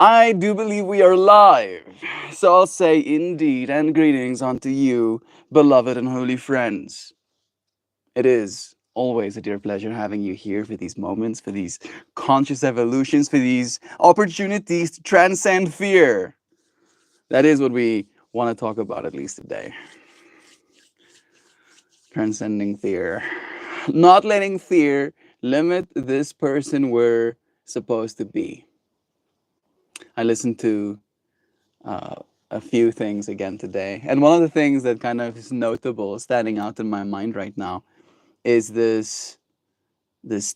I do believe we are live. So I'll say indeed and greetings unto you, beloved and holy friends. It is always a dear pleasure having you here for these moments, for these conscious evolutions, for these opportunities to transcend fear. That is what we want to talk about at least today. Transcending fear. Not letting fear limit this person we're supposed to be. I listened to uh, a few things again today. And one of the things that kind of is notable, standing out in my mind right now, is this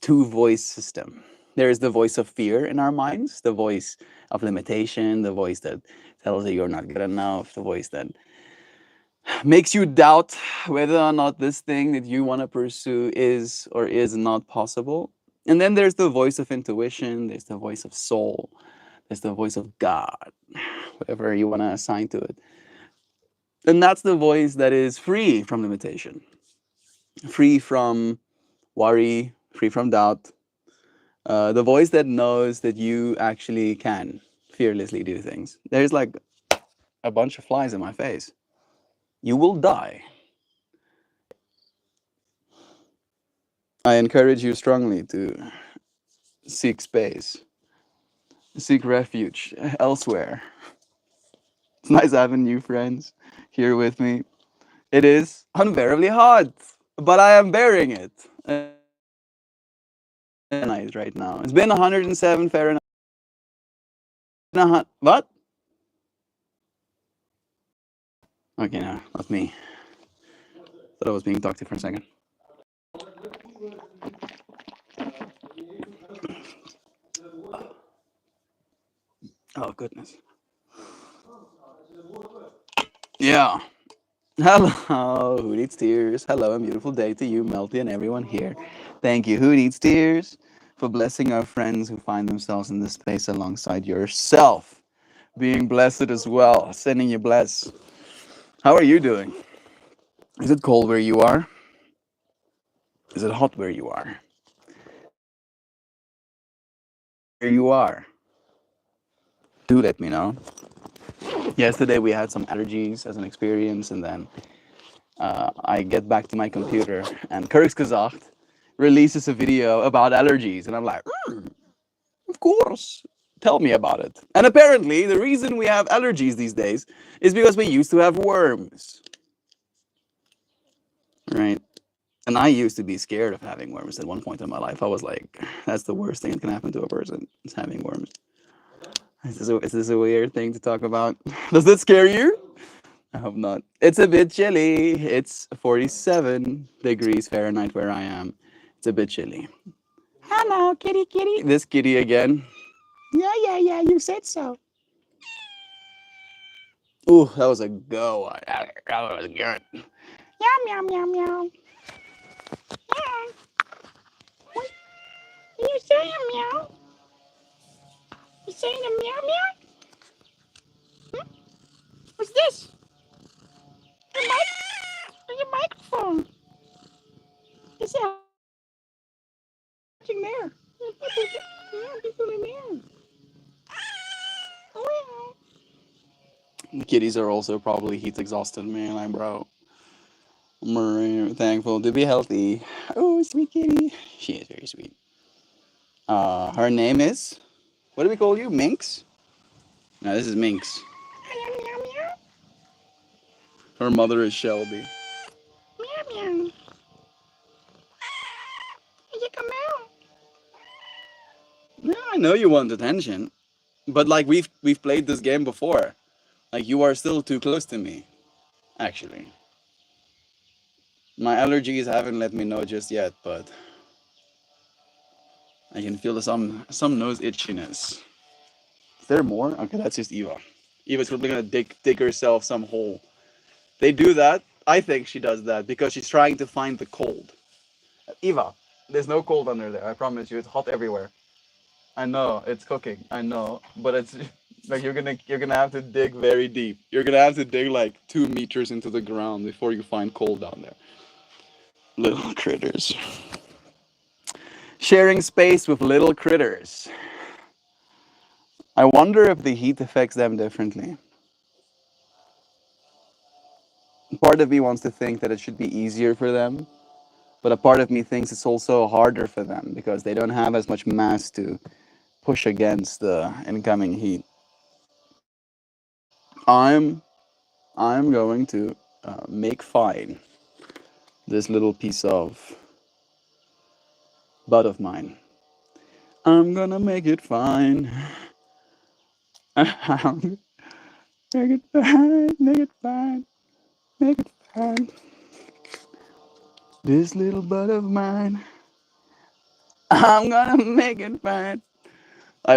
two voice system. There is the voice of fear in our minds, the voice of limitation, the voice that tells you you're not good enough, the voice that makes you doubt whether or not this thing that you want to pursue is or is not possible. And then there's the voice of intuition, there's the voice of soul, there's the voice of God, whatever you want to assign to it. And that's the voice that is free from limitation, free from worry, free from doubt. The voice that knows that you actually can fearlessly do things. There's like a bunch of flies in my face. You will die. I encourage you strongly to seek space, seek refuge elsewhere. It's nice having you friends here with me. It is unbearably hot, but I am bearing it. Fahrenheit right now. It's been 107 Fahrenheit. What? Okay, no, not me. Thought I was being talked to for a second. Oh, goodness. Yeah. Hello, Who Needs Tears? Hello, and beautiful day to you, Melty, and everyone here. Thank you, Who Needs Tears, for blessing our friends who find themselves in this space alongside yourself. Being blessed as well. Sending you bless. How are you doing? Is it cold where you are? Is it hot where you are? Where you are? Do let me know. Yesterday we had some allergies as an experience, and then I get back to my computer, and Kurksgezacht releases a video about allergies, and I'm like, of course, tell me about it. And apparently, the reason we have allergies these days is because we used to have worms, right? And I used to be scared of having worms at one point in my life. I was like, that's the worst thing that can happen to a person, is having worms. Is this a weird thing to talk about? Does that scare you? I hope not. It's a bit chilly. It's 47 degrees Fahrenheit where I am. It's a bit chilly. Hello, kitty, kitty. This kitty again. Yeah, yeah, yeah. You said so. Ooh, that was a go. That was good. Meow, meow, meow, meow. Yeah. What? You saying meow? You saying a meow, meow? Hmm? What's this? Your mic? Your microphone. Is it there? People in there. Oh, yeah. The kitties are also probably heat exhausted, man. Like, bro. I'm very thankful to be healthy. Oh, sweet kitty. She is very sweet. Her name is. What do we call you? Minx? No, this is Minx. Her mother is Shelby. Meow meow. You come out. Yeah, I know you want attention, but like we've played this game before. Like you are still too close to me. Actually, my allergies haven't let me know just yet, but I can feel some nose itchiness. Is there more? Okay, that's just Eva. Eva's probably gonna dig herself some hole. They do that. I think she does that because she's trying to find the cold. Eva, there's no cold under there. I promise you, it's hot everywhere. I know it's cooking. I know, but it's like you're gonna have to dig very deep. You're gonna have to dig like 2 meters into the ground before you find coal down there. Little critters. Sharing space with little critters. I wonder if the heat affects them differently. Part of me wants to think that it should be easier for them, but a part of me thinks it's also harder for them because they don't have as much mass to push against the incoming heat. I'm I'm going to make fine this little piece of butt of mine. I'm gonna make it fine. Make it fine, make it fine, make it fine. This little butt of mine, I'm gonna make it fine.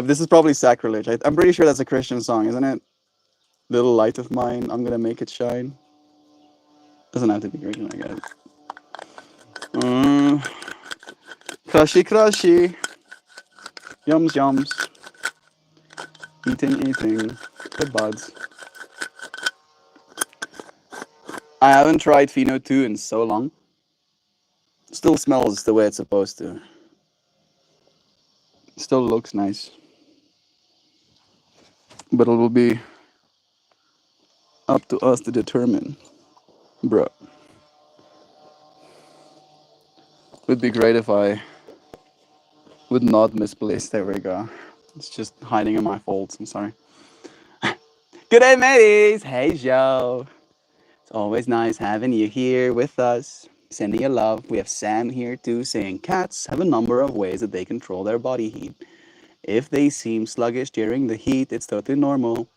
This is probably sacrilege. I'm pretty sure that's a Christian song, isn't it? Little light of mine, I'm gonna make it shine. Doesn't have to be Christian, I guess. Mm, crushy, crushy. Yums, yums. Eating, eating. The buds. I haven't tried Pheno 2 in so long. Still smells the way it's supposed to. Still looks nice. But it will be up to us to determine. Bro. Would be great if I would not misplace. There we go. It's just hiding in my folds. I'm sorry. Good day, mateys. Hey, Joe. It's always nice having you here with us. Sending you love. We have Sam here too saying cats have a number of ways that they control their body heat. If they seem sluggish during the heat, it's totally normal.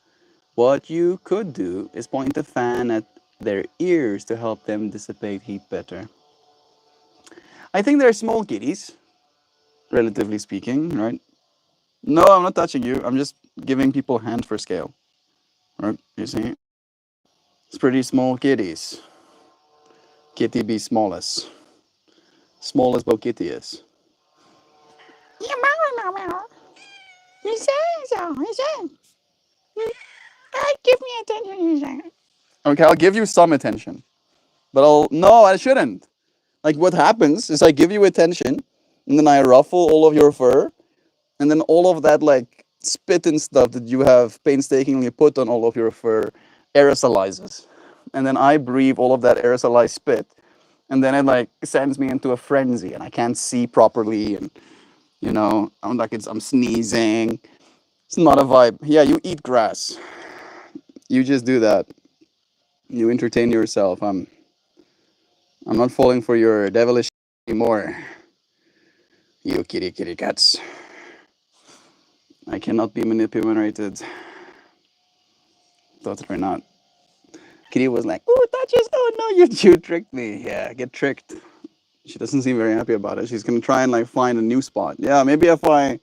What you could do is point a fan at their ears to help them dissipate heat better. I think they're small kitties, relatively speaking, right? No, I'm not touching you. I'm just giving people a hand for scale. Right? You see? It's pretty small kitties. Kitty be smallest. Smallest bo kitty is. Yeah, meow, meow, meow. You say so. You say. Give me attention. You say. Okay, I'll give you some attention. But no, I shouldn't. Like what happens is I give you attention and then I ruffle all of your fur and then all of that like spit and stuff that you have painstakingly put on all of your fur aerosolizes. And then I breathe all of that aerosolized spit and then it like sends me into a frenzy and I can't see properly and I'm sneezing. It's not a vibe. Yeah, you eat grass. You just do that. You entertain yourself. I'm not falling for your devilish anymore. You kitty kitty cats. I cannot be manipulated. Thought or not. Kitty was like, "Oh, touches! Oh no, you tricked me. Yeah, get tricked." She doesn't seem very happy about it. She's gonna try and like find a new spot. Yeah, maybe if I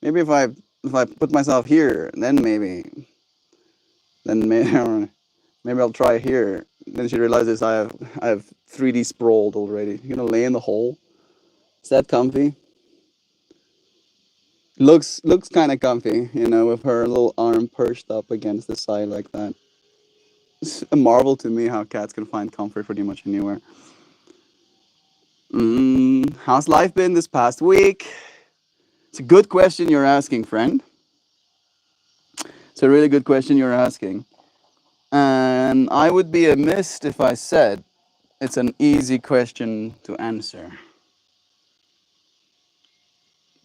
put myself here, then maybe maybe I'll try here. Then she realizes I have 3D sprawled already. You're gonna lay in the hole. Is that comfy? Looks kind of comfy, with her little arm perched up against the side like that. It's a marvel to me how cats can find comfort pretty much anywhere. How's life been this past week? It's a good question you're asking, friend. It's a really good question you're asking. And I would be amiss if I said it's an easy question to answer.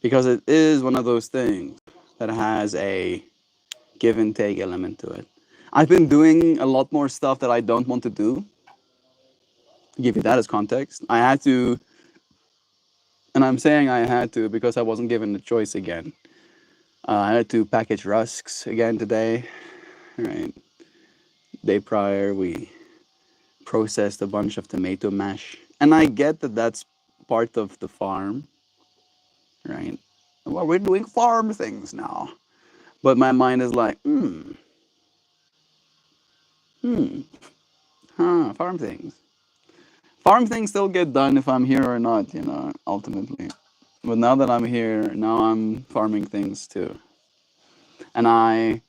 Because it is one of those things that has a give and take element to it. I've been doing a lot more stuff that I don't want to do. Give you that as context. I had to, and I'm saying I had to because I wasn't given the choice again. I had to package rusks again today. Right. Day prior, we processed a bunch of tomato mash. And I get that that's part of the farm, right? Well, we're doing farm things now. But my mind is like, hmm, farm things. Farm things still get done if I'm here or not, ultimately. But now that I'm here, now I'm farming things too. And I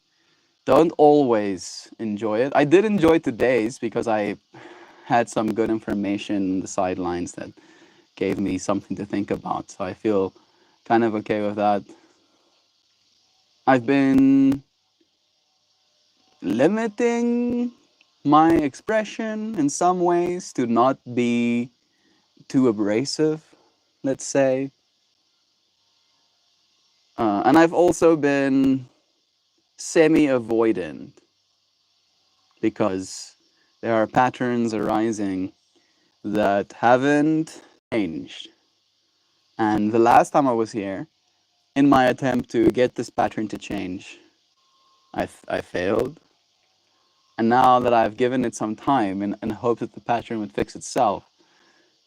don't always enjoy it. I did enjoy today's because I had some good information in the sidelines that gave me something to think about. So I feel kind of okay with that. I've been limiting my expression in some ways to not be too abrasive, let's say. And I've also been semi avoidant because there are patterns arising that haven't changed. And the last time I was here, in my attempt to get this pattern to change, I failed. And now that I've given it some time and hope that the pattern would fix itself,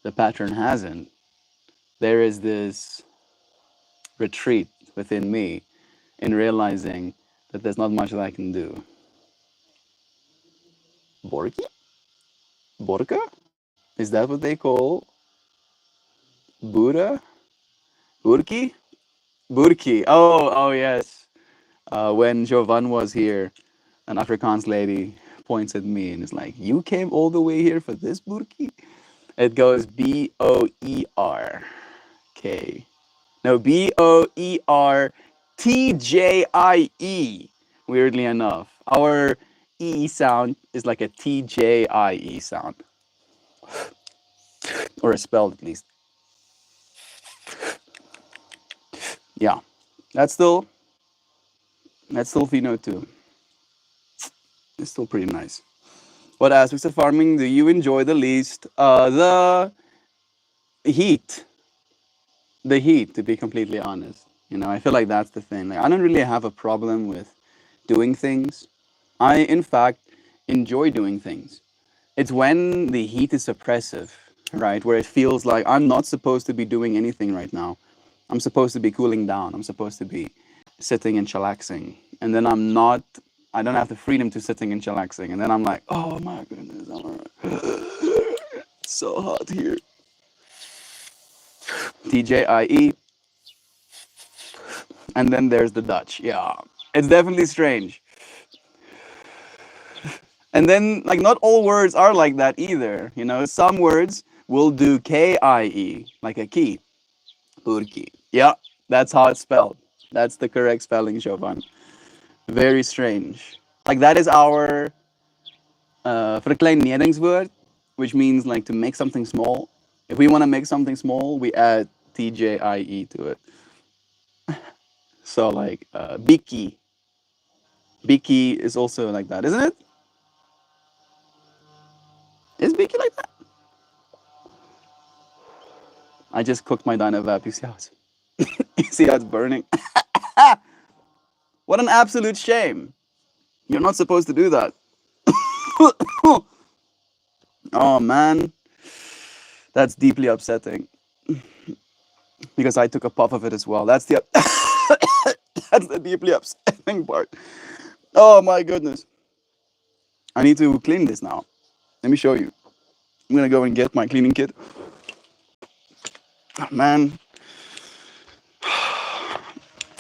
the pattern hasn't. There is this retreat within me in realizing that there's not much that I can do. Borki? Borka? Is that what they call Buddha? Burki? Burki. Oh, yes. When Jovan was here, an Afrikaans lady points at me and is like, "You came all the way here for this Burki?" It goes Boerk. No, Boertjie. Weirdly enough, our E sound is like a TJIE sound, or a spelled at least. Yeah, that's still Fino too. It's still pretty nice. What aspects of farming do you enjoy the least? The heat. The heat, to be completely honest. I feel like that's the thing. Like, I don't really have a problem with doing things. I, in fact, enjoy doing things. It's when the heat is oppressive, right? Where it feels like I'm not supposed to be doing anything right now. I'm supposed to be cooling down. I'm supposed to be sitting and chillaxing. And then I'm not, I don't have the freedom to sitting and chillaxing. And then I'm like, oh my goodness, it's so hot here. TJIE. And then there's the Dutch. Yeah, it's definitely strange. And then, like, not all words are like that either. Some words will do KIE, like a key. Turkey. Yeah, that's how it's spelled. That's the correct spelling, Jovan. Very strange. Like, that is our verkleineringswoord, which means, like, to make something small. If we want to make something small, we add TJIE to it. So, like, Biki. Biki is also like that, isn't it? Is Biki like that? I just cooked my Dynavap. You see how it's burning? What an absolute shame. You're not supposed to do that. Oh man, that's deeply upsetting because I took a puff of it as well. That's the that's the deeply upsetting part. Oh my goodness. I need to clean this now. Let me show you. I'm gonna go and get my cleaning kit. Oh, man,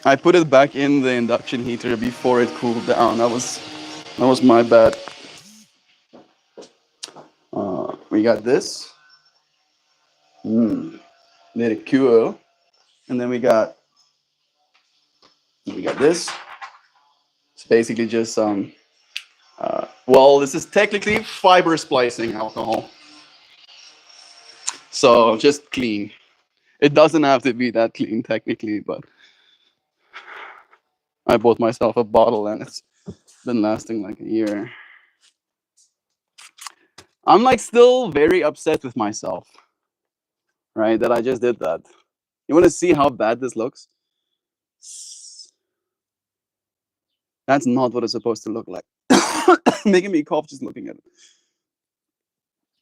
I put it back in the induction heater before it cooled down. That was my bad. We got this. Let it cool, and then we got this. It's basically just some. Well, this is technically fiber splicing alcohol. So just clean. It doesn't have to be that clean technically, but I bought myself a bottle and it's been lasting like a year. I'm like still very upset with myself, right? That I just did that. You want to see how bad this looks? That's not what it's supposed to look like. Making me cough just looking at it.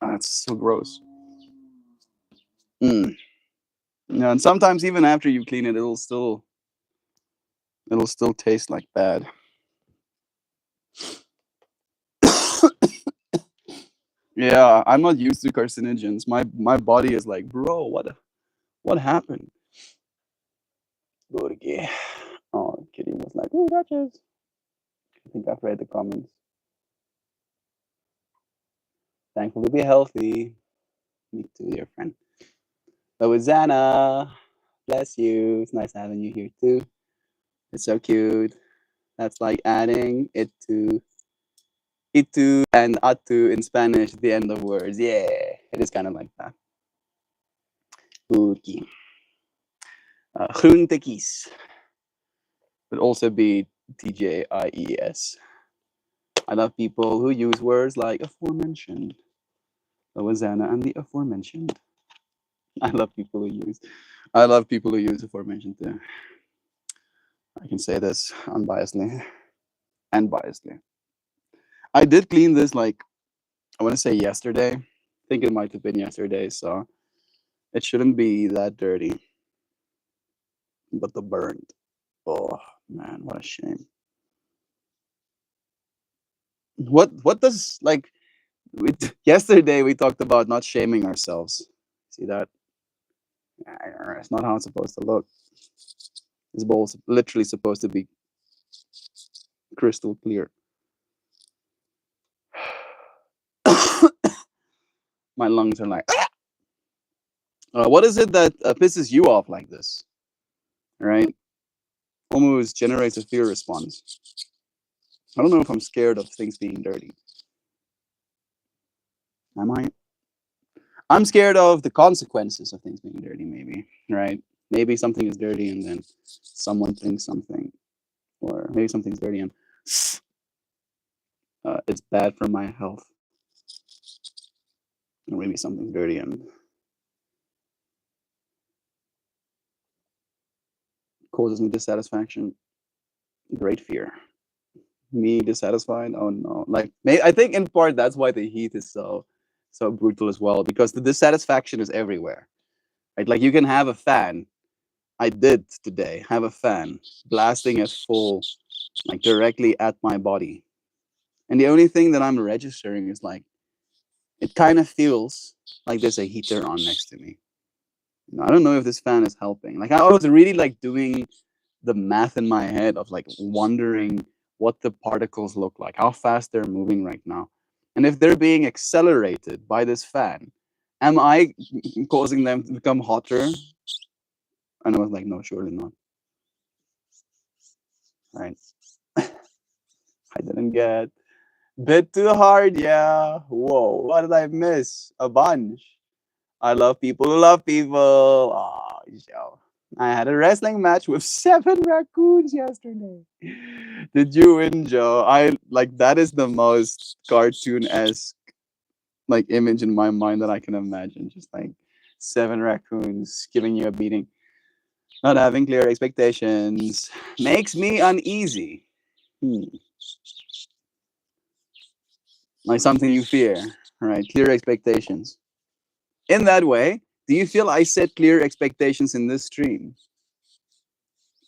That's so gross. Mm. Yeah, and sometimes even after you clean it, it'll still taste like bad. Yeah, I'm not used to carcinogens. My body is like, bro, what happened? Burgi. Oh, Kitty was like, oh, Duchess. I think I've read the comments. Thankful to be healthy. Me too, dear friend. Zana, bless you. It's nice having you here too. It's so cute. That's like adding itu and atu in Spanish at the end of words. Yeah, it is kind of like that. Okay. Groentekies would also be TJIES. I love people who use words like aforementioned, Lawazana, and the aforementioned. I love people who use. I love people who use aforementioned too. I can say this unbiasedly and biasedly. I did clean this like I want to say yesterday. I think it might have been yesterday, so it shouldn't be that dirty. But the burned. Oh man, what a shame. What does like yesterday we talked about not shaming ourselves. See that? It's not how it's supposed to look. This bowl is literally supposed to be crystal clear. My lungs are like. What is it that pisses you off like this? Right? Almost generates a fear response. I don't know if I'm scared of things being dirty. Am I? I'm scared of the consequences of things being dirty, maybe. Right? Maybe something is dirty and then someone thinks something. Or maybe something's dirty and it's bad for my health. Or maybe something's dirty and causes me dissatisfaction. Great fear. Me dissatisfied? Oh no. Like I think in part that's why the heat is so brutal as well, because the dissatisfaction is everywhere. Right? Like you can have a fan. I did today have a fan blasting at full, like directly at my body. And the only thing that I'm registering is like it kind of feels like there's a heater on next to me. I don't know if this fan is helping. Like I was really like doing the math in my head of like wondering what the particles look like, how fast they're moving right now. And if they're being accelerated by this fan, am I causing them to become hotter? And I was like, no, surely not. Right. I didn't get bit too hard, yeah. Whoa, what did I miss? A bunch. I love people who love people. Oh, yo. I had a wrestling match with 7 raccoons yesterday. Did you win, Joe? I like that is the most cartoon-esque like image in my mind that I can imagine. Just like 7 raccoons giving you a beating. Not having clear expectations makes me uneasy. Like something you fear, right? Clear expectations. In that way, do you feel I set clear expectations in this stream?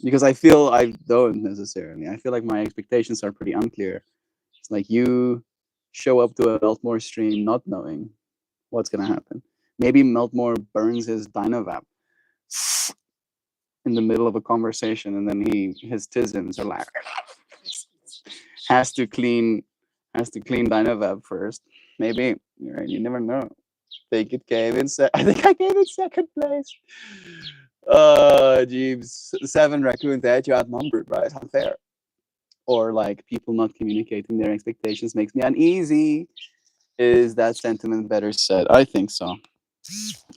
Because I feel I don't necessarily. I feel like my expectations are pretty unclear. It's like you show up to a Meltmore stream not knowing what's gonna happen. Maybe Meltmore burns his Dynavap in the middle of a conversation, and then his tisms are like has to clean Dynavap first. Maybe you're right. You never know. Think it came in. I think I came in second place. Jeeves, 7 raccoons that you outnumbered, right? It's unfair. Or like people not communicating their expectations makes me uneasy. Is that sentiment better said? I think so.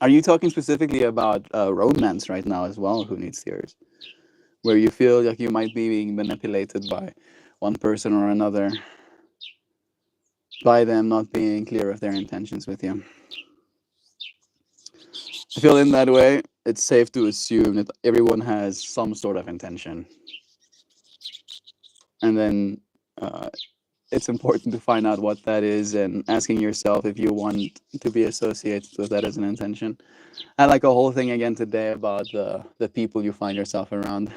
Are you talking specifically about romance right now as well? Who needs tears? Where you feel like you might be being manipulated by one person or another, by them not being clear of their intentions with you. I feel in that way, it's safe to assume that everyone has some sort of intention. And then it's important to find out what that is and asking yourself if you want to be associated with that as an intention. I like a whole thing again today about the people you find yourself around.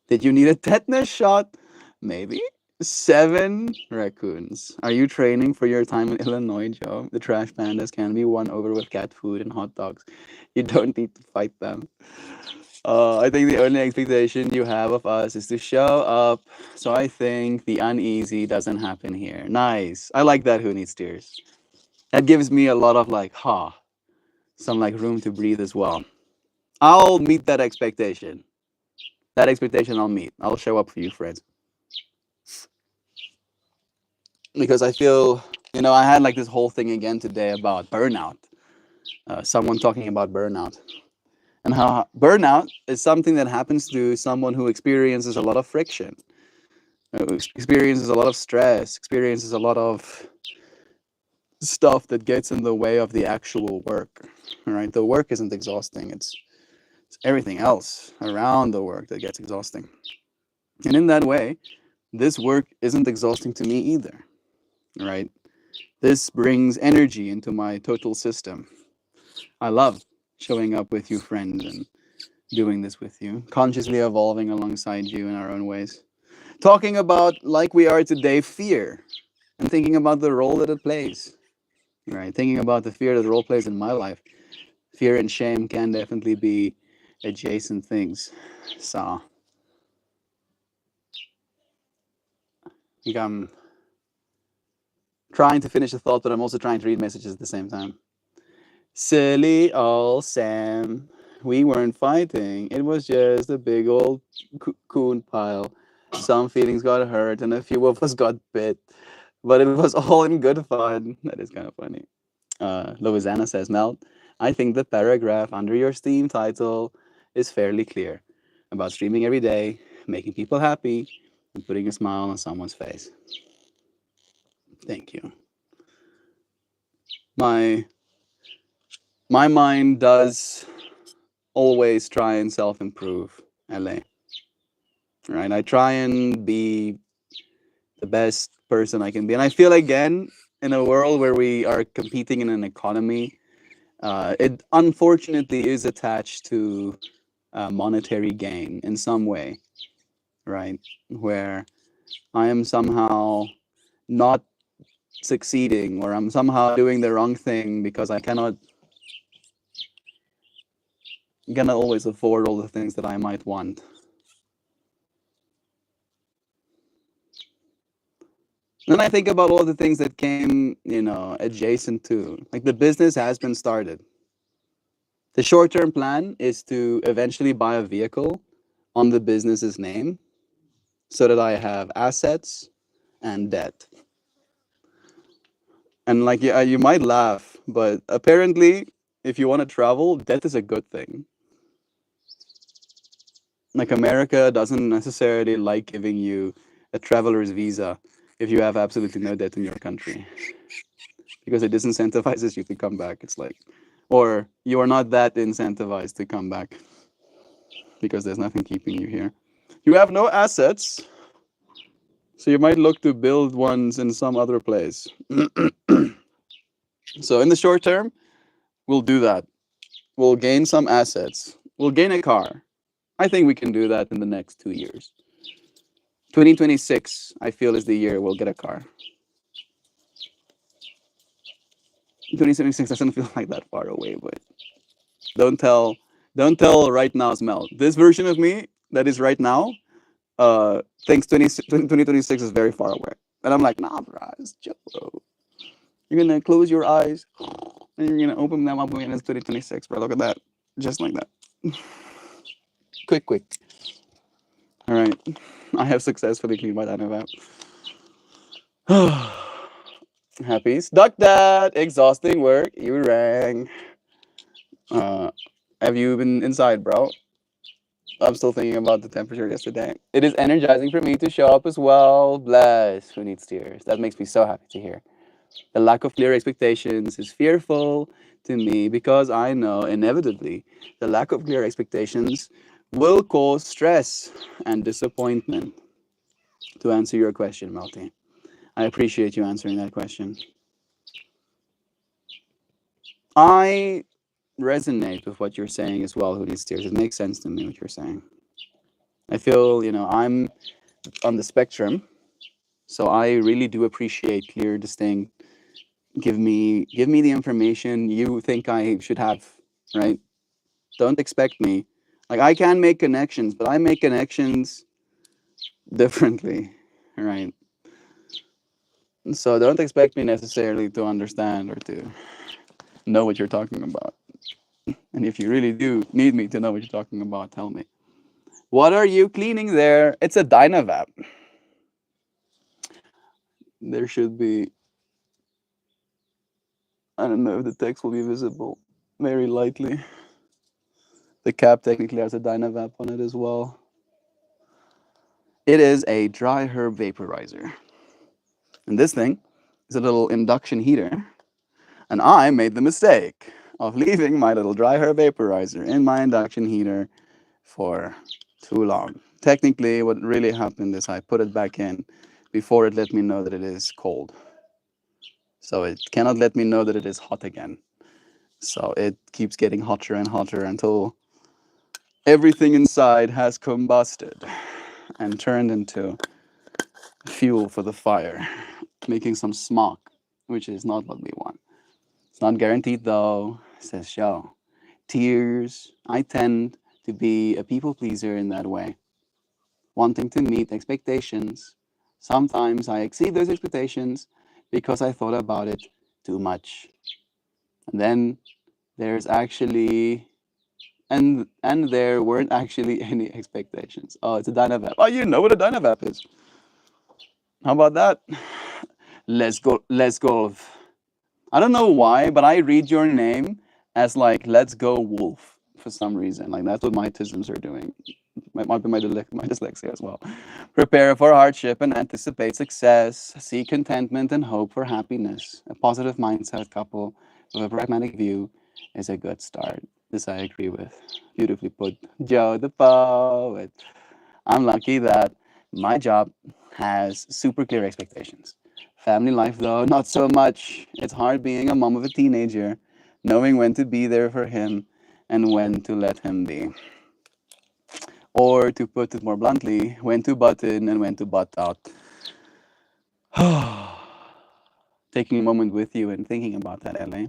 Did you need a tetanus shot? Maybe. 7 raccoons. Are you training for your time in Illinois, Joe? The trash pandas can be won over with cat food and hot dogs. You don't need to fight them. I think the only expectation you have of us is to show up. So I think the uneasy doesn't happen here. Nice. I like that. Who needs tears? That gives me a lot of like, some like room to breathe as well. I'll meet that expectation. That expectation I'll meet. I'll show up for you, friends. because I feel, I had like this whole thing again today about burnout. Someone talking about burnout and how burnout is something that happens to someone who experiences a lot of friction, experiences a lot of stress, experiences a lot of stuff that gets in the way of the actual work. Right? The work isn't exhausting. It's everything else around the work that gets exhausting. And in that way, this work isn't exhausting to me either. Right? This brings energy into my total system. I love showing up with you, friends, and doing this with you, consciously evolving alongside you in our own ways. Talking about, like we are today, fear, and thinking about the role that it plays. Right? Thinking about the fear that the role plays in my life. Fear and shame can definitely be adjacent things. So, I think I'm trying to finish the thought, but I'm also trying to read messages at the same time. Silly old Sam. We weren't fighting. It was just a big old coon pile. Some feelings got hurt and a few of us got bit. But it was all in good fun. That is kind of funny. Louisiana says, Mel, I think the paragraph under your Steam title is fairly clear about streaming every day, making people happy, and putting a smile on someone's face. Thank you. My my mind does always try and self-improve, LA. Right? I try and be the best person I can be. And I feel again in a world where we are competing in an economy, it unfortunately is attached to monetary gain in some way, right? Where I am somehow not succeeding or I'm somehow doing the wrong thing because I cannot always afford all the things that I might want. And then I think about all the things that came, adjacent to, like the business has been started. The short term plan is to eventually buy a vehicle on the business's name so that I have assets and debt. And like, yeah, you might laugh, but apparently, if you want to travel, debt is a good thing. Like, America doesn't necessarily like giving you a traveler's visa if you have absolutely no debt in your country because it disincentivizes you to come back. It's like, or you are not that incentivized to come back because there's nothing keeping you here. You have no assets, so you might look to build ones in some other place. So in the short term, we'll do that. We'll gain some assets. We'll gain a car. I think we can do that in the next 2 years. 2026, I feel, is the year we'll get a car. 2026 doesn't feel like that far away, but don't tell, don't tell right now, Smell. This version of me that is right now thinks 2026 is very far away. And I'm like, nah, bro, it's chill, bro. You're gonna close your eyes and you're gonna open them up when it's 2026, bro. Look at that. Just like that. Quick. All right. I have successfully cleaned my dino out. Happy. Stuck that. Exhausting work. You rang. Uh, have you been inside, bro? I'm still thinking about the temperature yesterday. It is energizing for me to show up as well. Bless. Who needs tears? That makes me so happy to hear. The lack of clear expectations is fearful to me because I know inevitably the lack of clear expectations will cause stress and disappointment. To answer your question, Melty, I appreciate you answering that question. I resonate with what you're saying as well, Who Needs Tears. It makes sense to me what you're saying. I feel, I'm on the spectrum, so I really do appreciate clear, distinct. Give me the information you think I should have, right? Don't expect me. Like I can make connections, but I make connections differently, right? So don't expect me necessarily to understand or to know what you're talking about. And if you really do need me to know what you're talking about, tell me. What are you cleaning there? It's a Dynavap. There should be, I don't know if the text will be visible very lightly. The cap technically has a Dynavap on it as well. It is a dry herb vaporizer. And this thing is a little induction heater. And I made the mistake of leaving my little dry herb vaporizer in my induction heater for too long. Technically, what really happened is I put it back in before it let me know that it is cold. So it cannot let me know that it is hot again. So it keeps getting hotter and hotter until everything inside has combusted and turned into fuel for the fire, making some smoke, which is not what we want. It's not guaranteed though, says Show. Tears. I tend to be a people pleaser in that way, wanting to meet expectations. Sometimes I exceed those expectations because I thought about it too much. And then there's actually and there weren't actually any expectations. Oh, it's a Dynavap. Oh, you know what a Dynavap is. How about that? Let's go. Let's go. I don't know why, but I read your name as like "Let's go Wolf" for some reason. Like that's what my tisms are doing. Might be my dyslexia as well. Prepare for hardship and anticipate success. Seek contentment and hope for happiness. A positive mindset couple with a pragmatic view is a good start. This I agree with. Beautifully put, Joe the poet. I'm lucky that my job has super clear expectations. Family life, though, not so much. It's hard being a mom of a teenager, knowing when to be there for him and when to let him be. Or to put it more bluntly, when to butt in and when to butt out. Taking a moment with you and thinking about that, LA.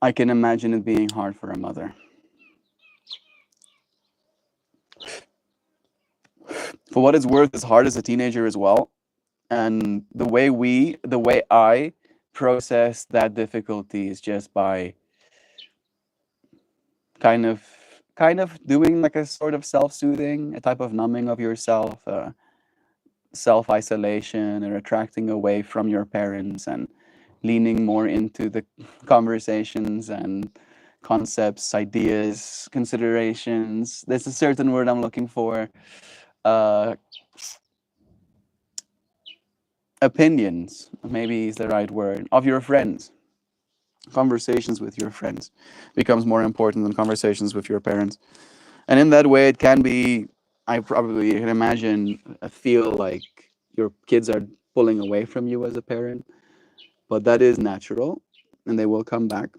I can imagine it being hard for a mother. For what it's worth, it's hard as a teenager as well. And the way I process that difficulty is just by kind of kind of doing like a sort of self-soothing, a type of numbing of yourself, self-isolation, or retracting away from your parents and leaning more into the conversations and concepts, ideas, considerations. There's a certain word I'm looking for. Uh, Opinions, maybe is the right word, of your friends. Conversations with your friends becomes more important than conversations with your parents. And in that way, it can be, I probably can imagine, feel like your kids are pulling away from you as a parent, but that is natural and they will come back.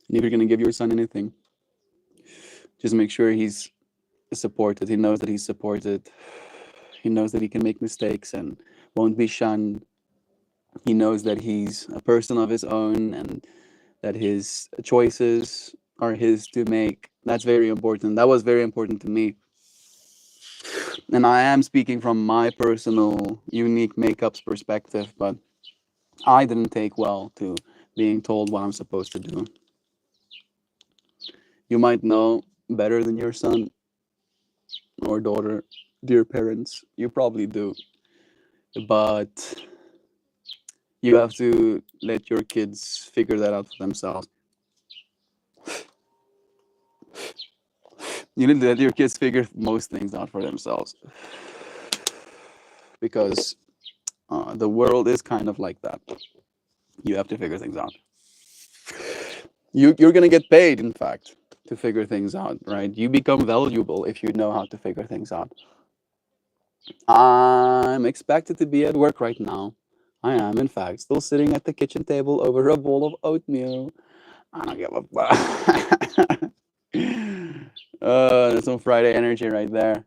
And if you're going to give your son anything, just make sure he's supported. He knows that he's supported. He knows that he can make mistakes and won't be shunned. He knows that he's a person of his own and that his choices are his to make. That's very important. That was very important to me. And I am speaking from my personal, unique makeups perspective, but I didn't take well to being told what I'm supposed to do. You might know better than your son or daughter, dear parents. You probably do. But you have to let your kids figure that out for themselves. You need to let your kids figure most things out for themselves because the world is kind of like that. You have to figure things out. You're going to get paid, in fact, to figure things out, right? You become valuable if you know how to figure things out. I'm expected to be at work right now. I am, in fact, still sitting at the kitchen table over a bowl of oatmeal. I don't give a fuck. That's some Friday energy right there.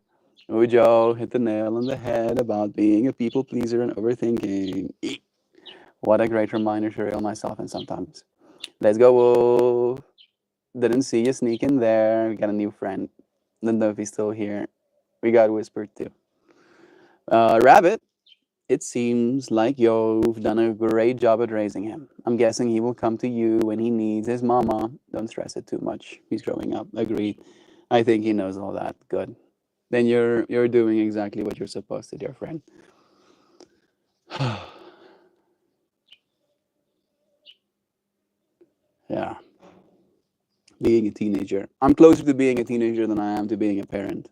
Ujo hit the nail on the head about being a people pleaser and overthinking. Eek. What a great reminder to reel myself in sometimes. Let's go, Wolf. Didn't see you sneak in there. We got a new friend. Don't know if he's still here. We got whispered too. Rabbit. it seems like you've done a great job at raising him. I'm guessing he will come to you when he needs his mama. Don't stress it too much. He's growing up. Agreed. I think he knows all that. Good. Then you're doing exactly what you're supposed to, dear friend. Yeah. Being a teenager. I'm closer to being a teenager than I am to being a parent.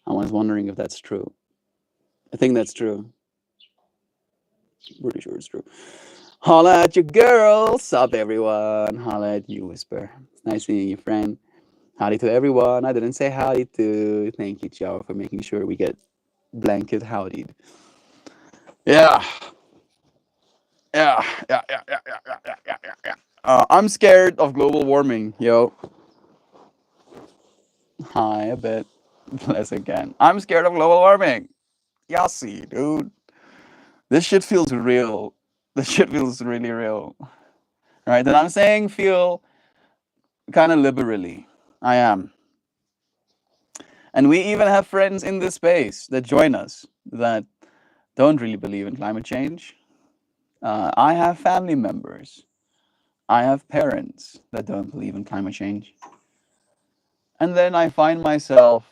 I was wondering if that's true. I think that's true. Pretty sure it's true. Holla at your girl. Sup, everyone. Holla at you, Whisper. It's nice seeing you, friend. Howdy to everyone. I didn't say howdy to. Thank you, Joe, for making sure we get blanket howdied. Yeah. Yeah. I'm scared of global warming, yo. Hi, a bit. Less again. I'm scared of global warming. Y'all see, dude. This shit feels real. This shit feels really real. Right? And I'm saying feel kind of liberally. I am. And we even have friends in this space that join us that don't really believe in climate change. I have family members. I have parents that don't believe in climate change. And then I find myself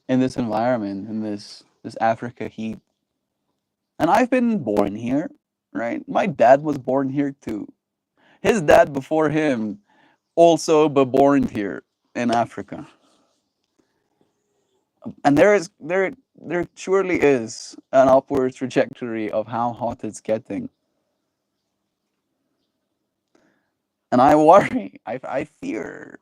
in this environment, in this Africa heat. And I've been born here, right? My dad was born here too. His dad before him also but born here in Africa. And there surely is an upward trajectory of how hot it's getting. And I worry, I fear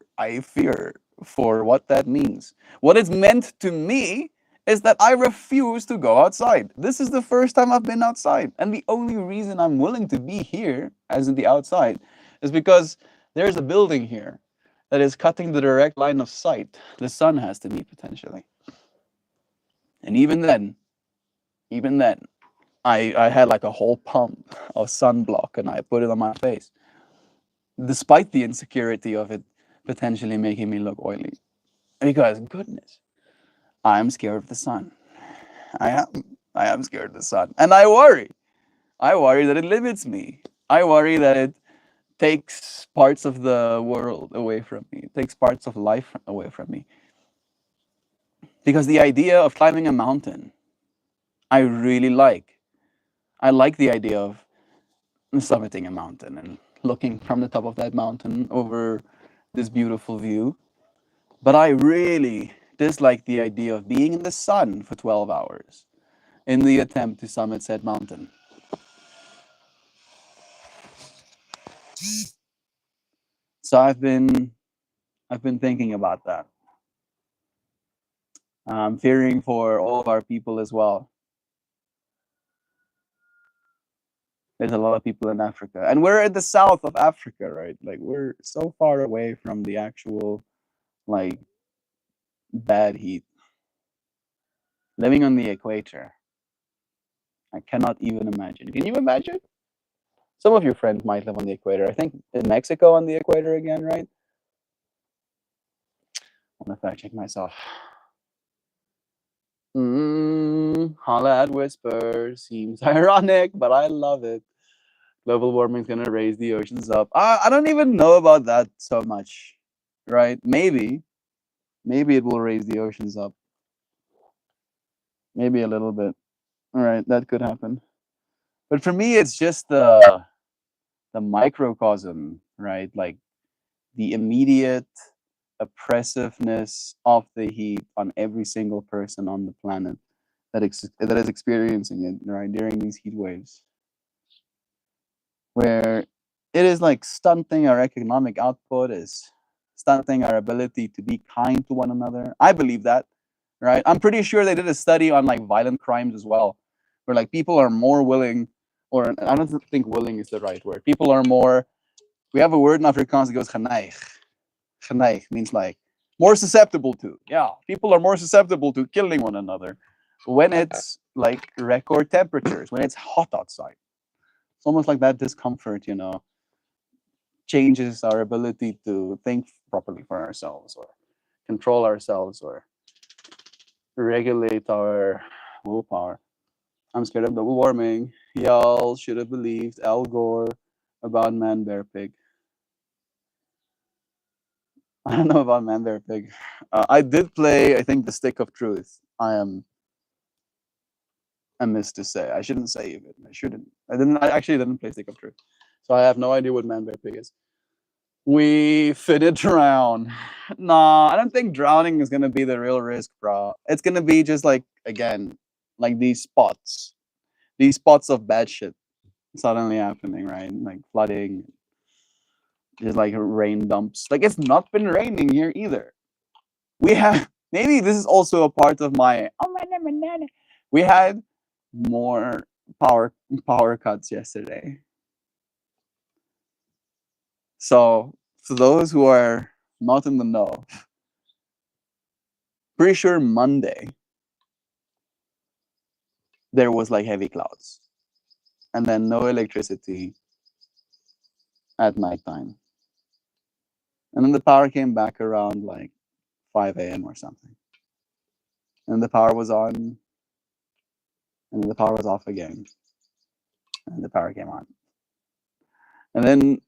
for what that means. What it's meant to me is that I refuse to go outside. This is the first time I've been outside. And the only reason I'm willing to be here, as in the outside, is because there's a building here that is cutting the direct line of sight the sun has to me potentially. And even then, I had like a whole pump of sunblock and I put it on my face, despite the insecurity of it potentially making me look oily. Because goodness, I'm scared of the sun. I am scared of the sun. And I worry. I worry that it limits me. I worry that it takes parts of the world away from me. It takes parts of life away from me. Because the idea of climbing a mountain, I really like. I like the idea of summiting a mountain and looking from the top of that mountain over this beautiful view. But I really dislike the idea of being in the sun for 12 hours in the attempt to summit said mountain. So I've been thinking about that. I'm fearing for all of our people as well. There's a lot of people in Africa, and we're in the south of Africa, right? Like we're so far away from the actual like bad heat. Living on the equator, I cannot even imagine. Can you imagine? Some of your friends might live on the equator. I think in Mexico on the equator again, right? I want to fact check myself. Holla at Whisper. Seems ironic, but I love it. Global warming's gonna raise the oceans up. I don't even know about that so much, right? Maybe it will raise the oceans up. Maybe a little bit. All right, that could happen. But for me, it's just the microcosm, right? Like the immediate oppressiveness of the heat on every single person on the planet that is experiencing it, right, during these heat waves, where it is like stunting our economic output, is stunting our ability to be kind to one another. I believe that, right? I'm pretty sure they did a study on like violent crimes as well, where like people are more willing, or I don't think willing is the right word. People are more. We have a word in Afrikaans that goes geneig. Geneig means like more susceptible to. Yeah, people are more susceptible to killing one another when it's like record temperatures, when it's hot outside. It's almost like that discomfort, changes our ability to think properly for ourselves or control ourselves or regulate our willpower. I'm scared of global warming. Y'all should have believed Al Gore about Man Bear Pig. I don't know about Man Bear Pig. I did play, I think, The Stick of Truth. I am amiss to say. I shouldn't say it. I shouldn't. I actually didn't play Stick of Truth. So I have no idea what Man Bear Pig is. We fitted drown. Nah, I don't think drowning is gonna be the real risk, bro. It's gonna be just like, again, like these spots of bad shit suddenly happening, right? Like flooding, just like rain dumps. Like it's not been raining here either. We have maybe this is also a part of my we had more power cuts yesterday. So for those who are not in the know, pretty sure Monday there was like heavy clouds and then no electricity at nighttime. And then the power came back around like 5 a.m. or something. And the power was on, and then the power was off again. And the power came on. And then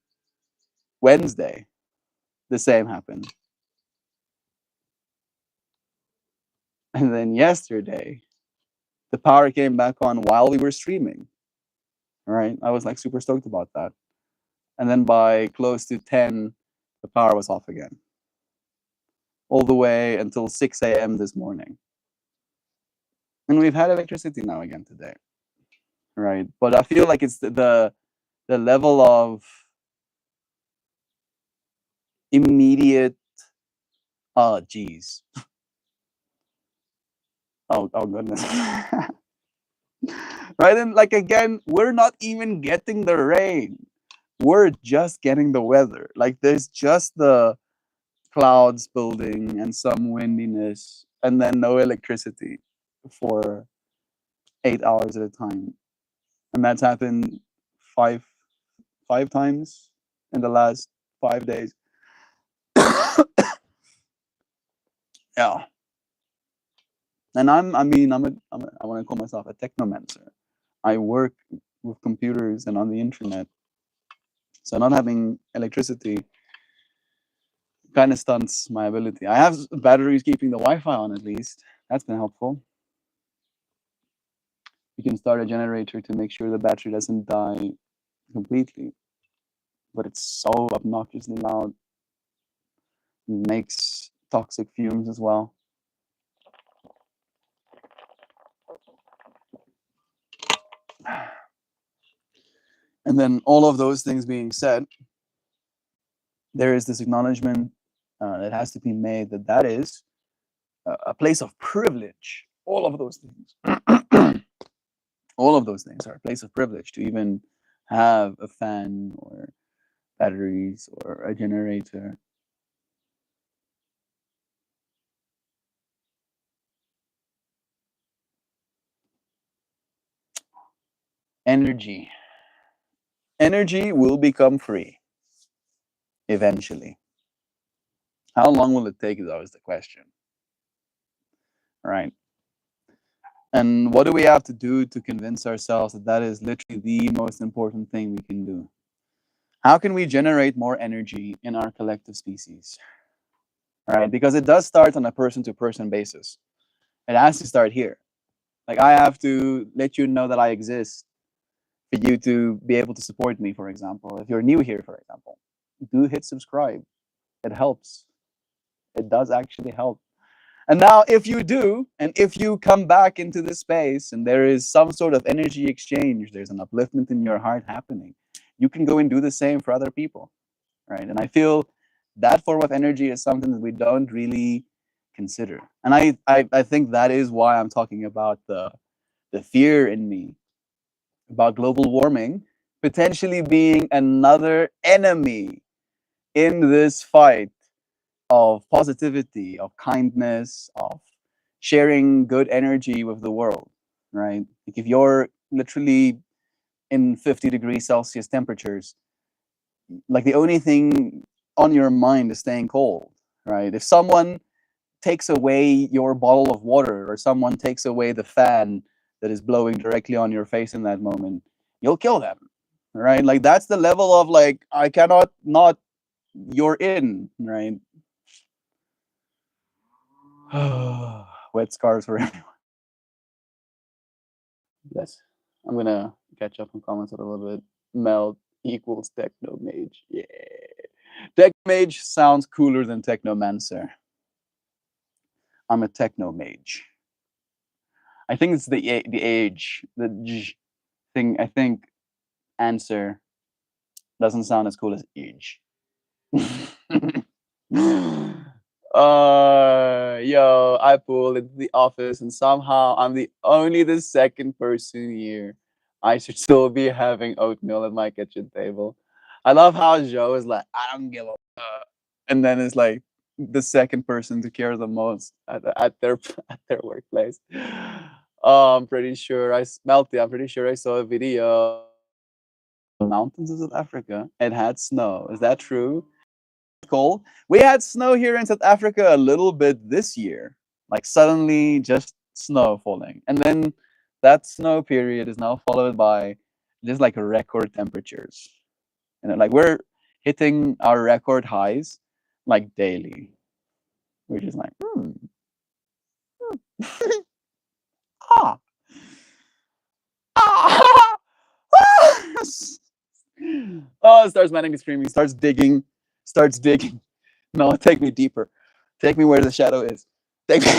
Wednesday, the same happened. And then yesterday, the power came back on while we were streaming. All right. I was like super stoked about that. And then by close to 10, the power was off again. All the way until 6 a.m. this morning. And we've had electricity now again today. Right. But I feel like it's the level of immediate oh geez. Oh goodness. Right? And like again, we're not even getting the rain. We're just getting the weather. Like there's just the clouds building and some windiness and then no electricity for 8 hours at a time. And that's happened five times in the last 5 days. Yeah. And I want to call myself a technomancer. I work with computers and on the internet. So not having electricity kind of stunts my ability. I have batteries keeping the Wi-Fi on at least. That's been helpful. You can start a generator to make sure the battery doesn't die completely. But it's so obnoxiously loud. It makes toxic fumes as well. And then all of those things being said, there is this acknowledgement that has to be made that is a place of privilege. All of those things. All of those things are a place of privilege to even have a fan or batteries or a generator. Energy. Energy will become free eventually. How long will it take, though, is the question. Right. And what do we have to do to convince ourselves that is literally the most important thing we can do? How can we generate more energy in our collective species? Right? Because it does start on a person-to-person basis. It has to start here. Like I have to let you know that I exist for you to be able to support me, for example. If you're new here, for example, do hit subscribe. It helps. It does actually help. And now if you do, and if you come back into this space and there is some sort of energy exchange, there's an upliftment in your heart happening, you can go and do the same for other people, right? And I feel that form of energy is something that we don't really consider. And I think that is why I'm talking about the fear in me about global warming potentially being another enemy in this fight of positivity, of kindness, of sharing good energy with the world, right? Like if you're literally in 50 degrees Celsius temperatures, like the only thing on your mind is staying cold, right? If someone takes away your bottle of water, or someone takes away the fan that is blowing directly on your face in that moment, you'll kill them. Right? Like that's the level of like I cannot not you're in, right? Wet scars for everyone. Yes. I'm gonna catch up on comments a little bit. Meld equals techno mage. Yeah. Techno mage sounds cooler than technomancer. I'm a techno mage. I think it's the age, the thing. I think answer doesn't sound as cool as age. Yo, I pulled into the office and somehow I'm the second person here. I should still be having oatmeal at my kitchen table. I love how Joe is like, I don't give a fuck. And then it's like the second person to care the most at their at their workplace. I'm pretty sure I smelt it. I'm pretty sure I saw a video mountains of South Africa. It had snow. Is that true? Cold. We had snow here in South Africa a little bit this year. Like suddenly just snow falling. And then that snow period is now followed by just like record temperatures. And like we're hitting our record highs like daily. We're just like, ah, ah, ah. Oh, it starts manic screaming, starts digging. No, take me deeper. Take me where the shadow is. Take me.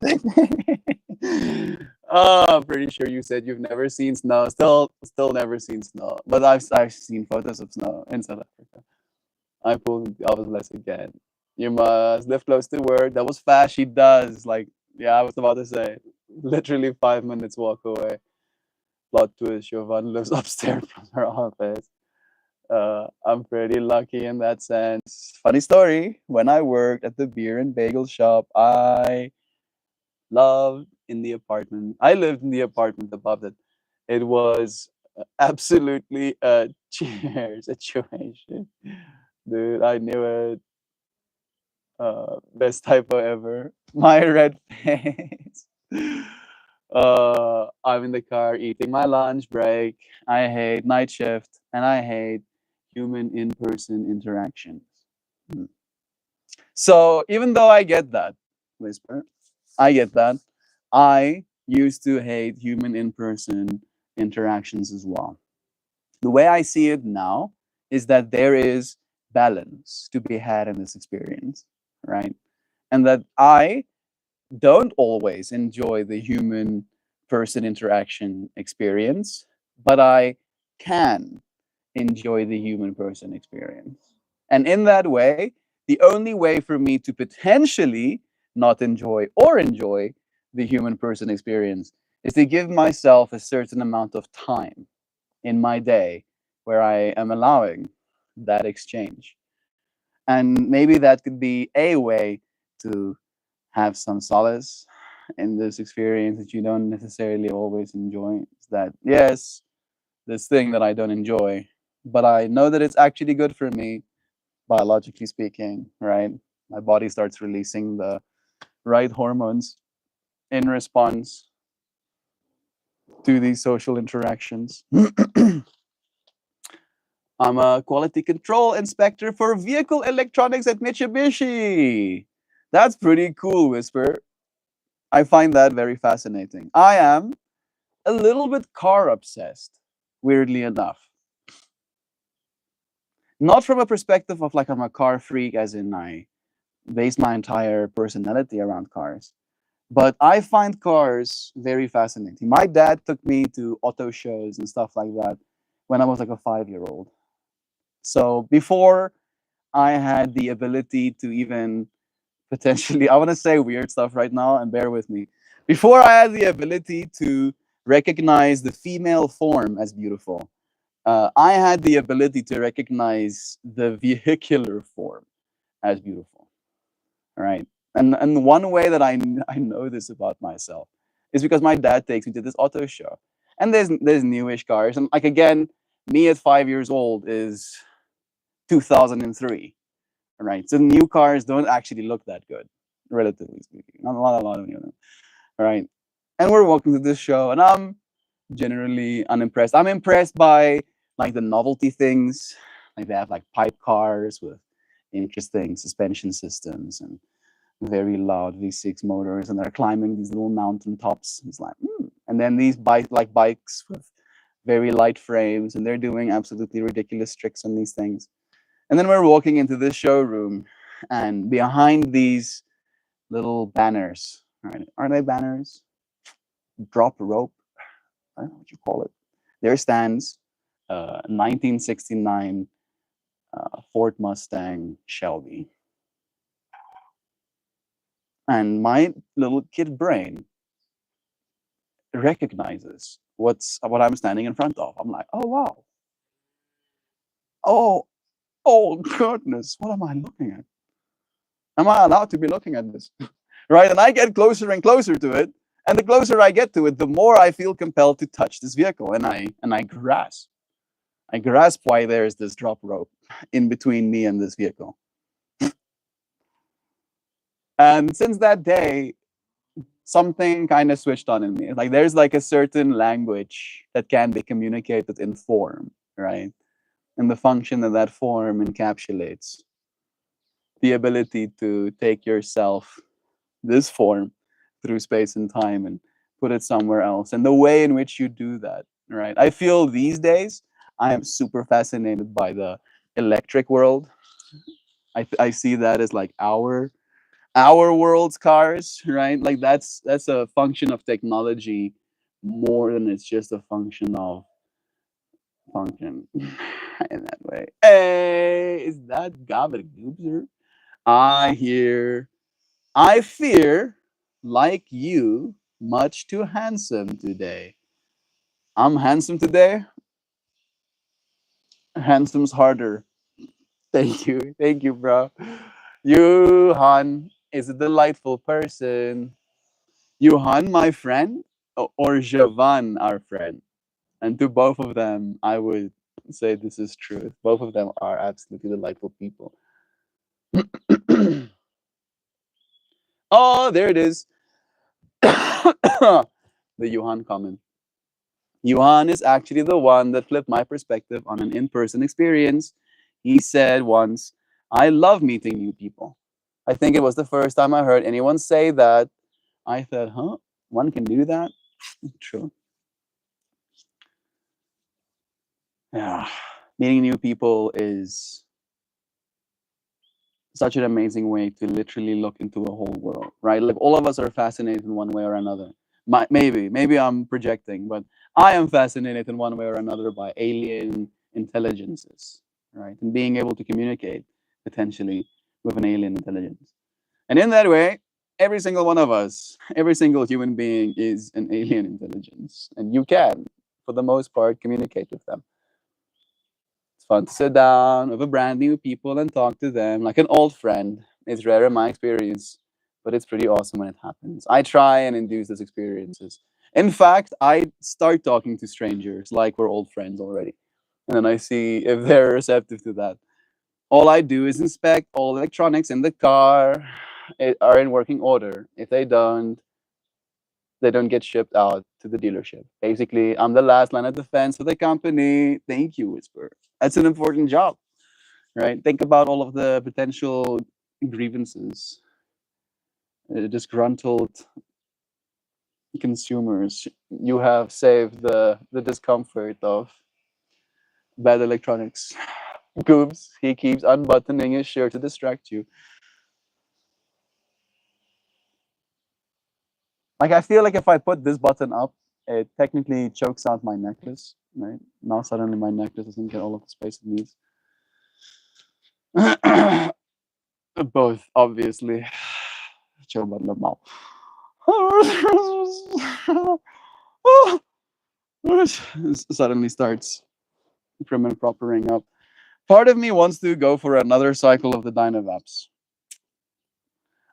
Take me. Oh, I'm pretty sure you said you've never seen snow. Still never seen snow. But I've seen photos of snow in South Africa. I pulled the office less again. You must live close to work. That was fast. She does. Like, yeah, I was about to say, literally 5 minutes walk away. Plot twist: Siobhan lives upstairs from her office. I'm pretty lucky in that sense. Funny story, when I worked at the beer and bagel shop, I loved in the apartment. I lived in the apartment above it. It was absolutely a cheer situation. Dude, I knew it. Best typo ever. My red face. I'm in the car eating my lunch break. I hate night shift and I hate human in person interactions. Hmm. So even though I get that, Whisper, I get that. I used to hate human in person interactions as well. The way I see it now is that there is balance to be had in this experience, right? And that I don't always enjoy the human person interaction experience, but I can enjoy the human person experience. And in that way, the only way for me to potentially not enjoy or enjoy the human person experience is to give myself a certain amount of time in my day where I am allowing that exchange. And maybe that could be a way to have some solace in this experience that you don't necessarily always enjoy. Is that, yes, this thing that I don't enjoy, but I know that it's actually good for me, biologically speaking, right? My body starts releasing the right hormones in response to these social interactions. I'm a quality control inspector for vehicle electronics at Mitsubishi. That's pretty cool, Whisper. I find that very fascinating. I am a little bit car obsessed, weirdly enough. Not from a perspective of like I'm a car freak, as in I base my entire personality around cars, but I find cars very fascinating. My dad took me to auto shows and stuff like that when I was like a 5-year old. So before I had the ability to even potentially, I want to say weird stuff right now, and bear with me. Before I had the ability to recognize the female form as beautiful, I had the ability to recognize the vehicular form as beautiful. All right. And one way that I know this about myself is because my dad takes me to this auto show. And there's newish cars. And like again, me at 5 years old is 2003. Right. So new cars don't actually look that good. relatively speaking. Not a lot of them. All right. And we're walking to this show, and I'm generally unimpressed. I'm impressed by like the novelty things. Like they have like pipe cars with interesting suspension systems and very loud V6 motors, and they're climbing these little mountain tops. It's like, and then these bikes with very light frames, and they're doing absolutely ridiculous tricks on these things. And then we're walking into this showroom, and behind these little banners, right? Are they banners? Drop rope? I don't know what you call it. There stands 1969 Ford Mustang Shelby. And my little kid brain recognizes what I'm standing in front of. I'm like, oh wow, oh oh goodness, what am I looking at? Am I allowed to be looking at this? Right? And I get closer and closer to it, and the closer I get to it, the more I feel compelled to touch this vehicle, and I grasp. I grasp why there is this drop rope in between me and this vehicle. And since that day, something kind of switched on in me. Like there's like a certain language that can be communicated in form, right? And the function that that form encapsulates the ability to take yourself, this form, through space and time and put it somewhere else. And the way in which you do that, right? I feel these days I am super fascinated by the electric world. I see that as like our world's cars, right? Like that's a function of technology more than it's just a function of function in that way. Hey, is that Goobser? I hear, I fear, like you, much too handsome today. I'm handsome today. Handsome's harder. Thank you, bro. Johan is a delightful person. Johan, my friend, or Javan, our friend. And to both of them, I would say this is truth. Both of them are absolutely delightful people. Oh, there it is. The Johan comment. Johan is actually the one that flipped my perspective on an in person experience. He said once, I love meeting new people. I think it was the first time I heard anyone say that. I thought, huh? One can do that? True. Yeah. Meeting new people is such an amazing way to literally look into a whole world, right? Like all of us are fascinated in one way or another. Maybe I'm projecting, but I am fascinated in one way or another by alien intelligences, right? And being able to communicate potentially with an alien intelligence. And in that way, every single one of us, every single human being is an alien intelligence. And you can, for the most part, communicate with them. It's fun to sit down with a brand new people and talk to them like an old friend. It's rare in my experience, but it's pretty awesome when it happens. I try and induce those experiences. In fact, I start talking to strangers like we're old friends already. And then I see if they're receptive to that. All I do is inspect all electronics in the car are in working order. If they don't get shipped out to the dealership. Basically, I'm the last line of defense for the company. Thank you, Whisper. That's an important job, right? Think about all of the potential grievances, disgruntled consumers. You have saved the discomfort of bad electronics. Goobs, he keeps unbuttoning his shirt to distract you. Like I feel like if I put this button up, it technically chokes out my necklace, right? Now suddenly my necklace doesn't get all of the space it needs. Both, obviously. Coba lemau. Suddenly starts prim and propering up. Part of me wants to go for another cycle of the Dynavaps.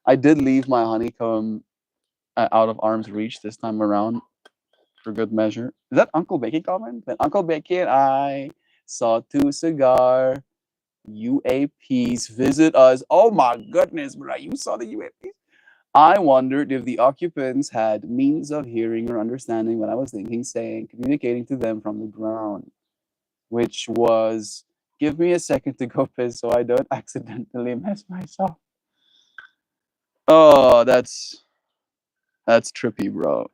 I did leave my honeycomb out of arm's reach this time around for good measure. Is that Uncle Becky comment? When Uncle Becky and I saw two cigar UAPs visit us. Oh my goodness, bro. You saw the UAPs? I wondered if the occupants had means of hearing or understanding what I was thinking, saying, communicating to them from the ground, which was, give me a second to go piss so I don't accidentally mess myself. Oh, that's trippy, bro.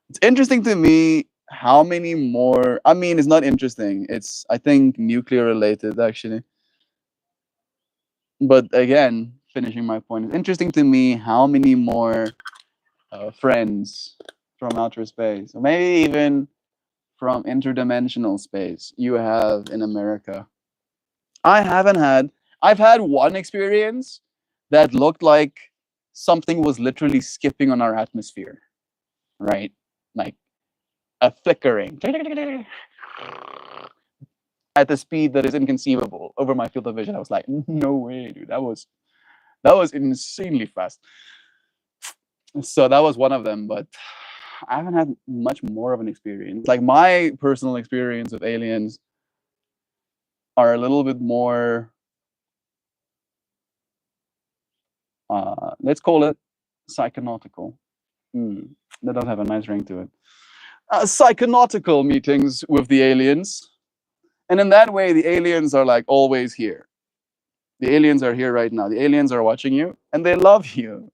It's interesting to me how many more. I mean, it's not interesting. It's, I think, nuclear related actually. But again, finishing my point, it's interesting to me how many more friends from outer space, or maybe even from interdimensional space, you have in America. I haven't had. I've had one experience that looked like something was literally skipping on our atmosphere, right? Like a flickering at the speed that is inconceivable over my field of vision. I was like, no way, dude. That was insanely fast. So that was one of them, but I haven't had much more of an experience. Like my personal experience with aliens are a little bit more, let's call it psychonautical. That does have a nice ring to it. Psychonautical meetings with the aliens. And in that way, the aliens are like always here. The aliens are here right now. The aliens are watching you and they love you.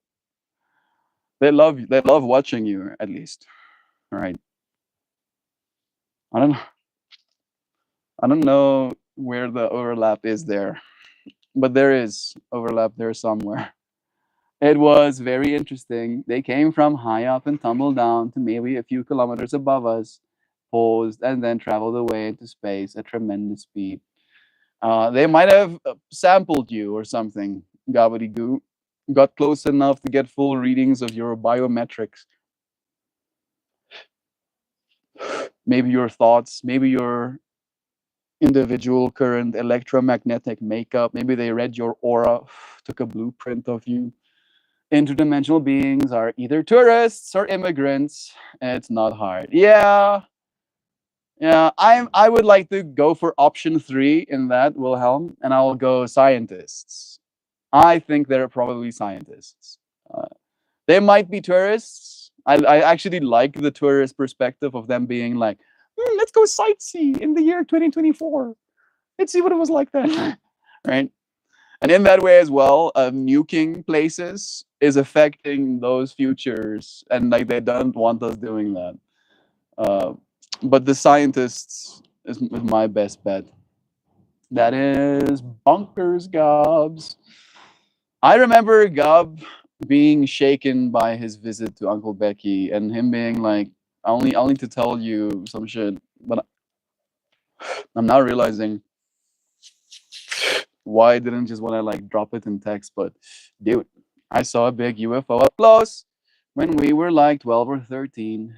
They love you. They love watching you at least. Right. I don't I don't know where the overlap is there, but there is overlap there somewhere. It was very interesting. They came from high up and tumbled down to maybe a few kilometers above us, paused, and then traveled away into space at tremendous speed. They might have sampled you or something, gobbledygoo. Got close enough to get full readings of your biometrics, maybe your thoughts, maybe your individual current electromagnetic makeup. Maybe they read your aura, took a blueprint of you. Interdimensional beings are either tourists or immigrants. It's not hard. Yeah, yeah. I would like to go for option 3 in that, Wilhelm, and I'll go scientists. I think they're probably scientists. Uh, they might be tourists. I actually like the tourist perspective of them being like, let's go sightsee in the year 2024. Let's see what it was like then, right? And in that way as well, nuking places is affecting those futures, and like they don't want us doing that. Uh, but the scientists is my best bet. That is bonkers, Gobs. I remember Gob being shaken by his visit to Uncle Becky, and him being like, I need to tell you some shit," but I'm now realizing why I didn't just want to like drop it in text. But dude, I saw a big UFO up close when we were like 12 or 13.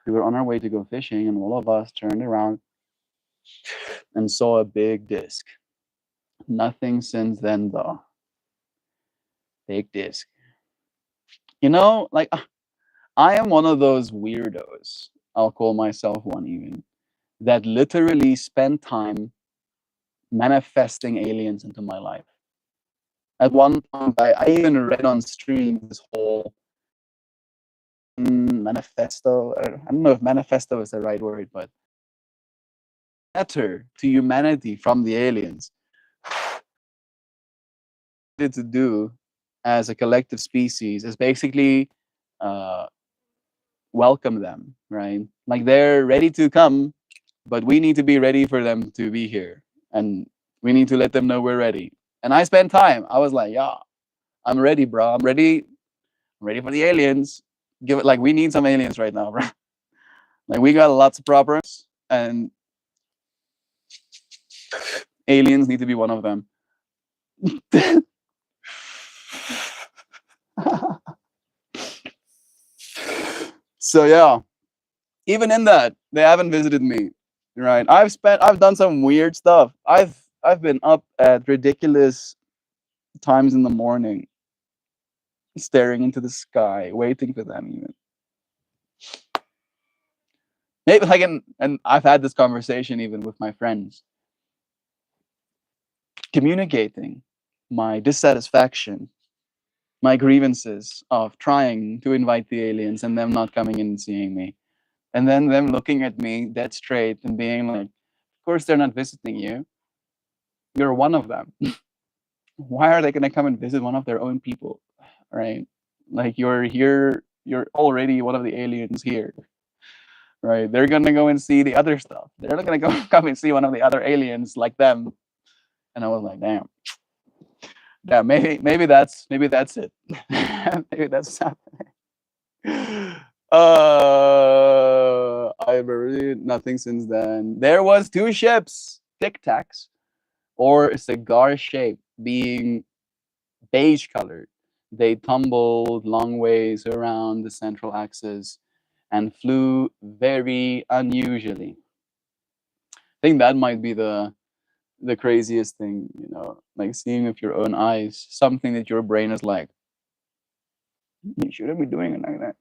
We were on our way to go fishing, and all of us turned around and saw a big disc. Nothing since then, though. Big disc. You know, like I am one of those weirdos. I'll call myself one even that literally spend time manifesting aliens into my life. At one point, I even read on stream this whole manifesto. I don't know if manifesto is the right word, but letter to humanity from the aliens to do as a collective species is basically uh, welcome them, right? Like they're ready to come, but we need to be ready for them to be here, and we need to let them know we're ready. And I spent time. I was like, yeah, I'm ready, bro. I'm ready. I'm ready for the aliens. Give it like we need some aliens right now, bro. Like we got lots of problems, and aliens need to be one of them. So yeah, even in that, they haven't visited me. Right? I've done some weird stuff. I've been up at ridiculous times in the morning, staring into the sky, waiting for them. Even maybe like, and I've had this conversation even with my friends, communicating my dissatisfaction my grievances of trying to invite the aliens and them not coming in and seeing me. And then them looking at me dead straight and being like, of course they're not visiting you. You're one of them. Why are they going to come and visit one of their own people? Right? Like you're here, you're already one of the aliens here. Right? They're going to go and see the other stuff. They're not going to go come and see one of the other aliens like them. And I was like, damn. Yeah, maybe that's it. Maybe that's happening. I've really nothing since then. There was two ships, Tic Tacs, or a cigar shape, being beige colored. They tumbled long ways around the central axis and flew very unusually. I think that might be the craziest thing, like seeing with your own eyes something that your brain is like, you shouldn't be doing it like that.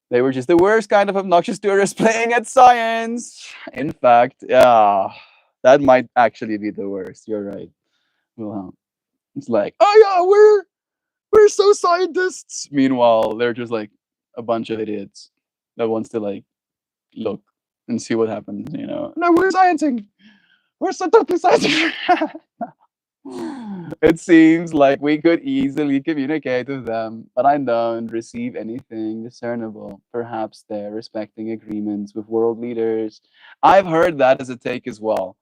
They were just the worst kind of obnoxious tourists playing at science. In fact, yeah, that might actually be the worst. You're right, Wilhelm. It's like, oh yeah, we're so scientists. Meanwhile, they're just like a bunch of idiots that wants to like look and see what happens. No, we're sciencing. We're so totally sciencing. It seems like we could easily communicate with them, but I don't receive anything discernible. Perhaps they're respecting agreements with world leaders. I've heard that as a take as well.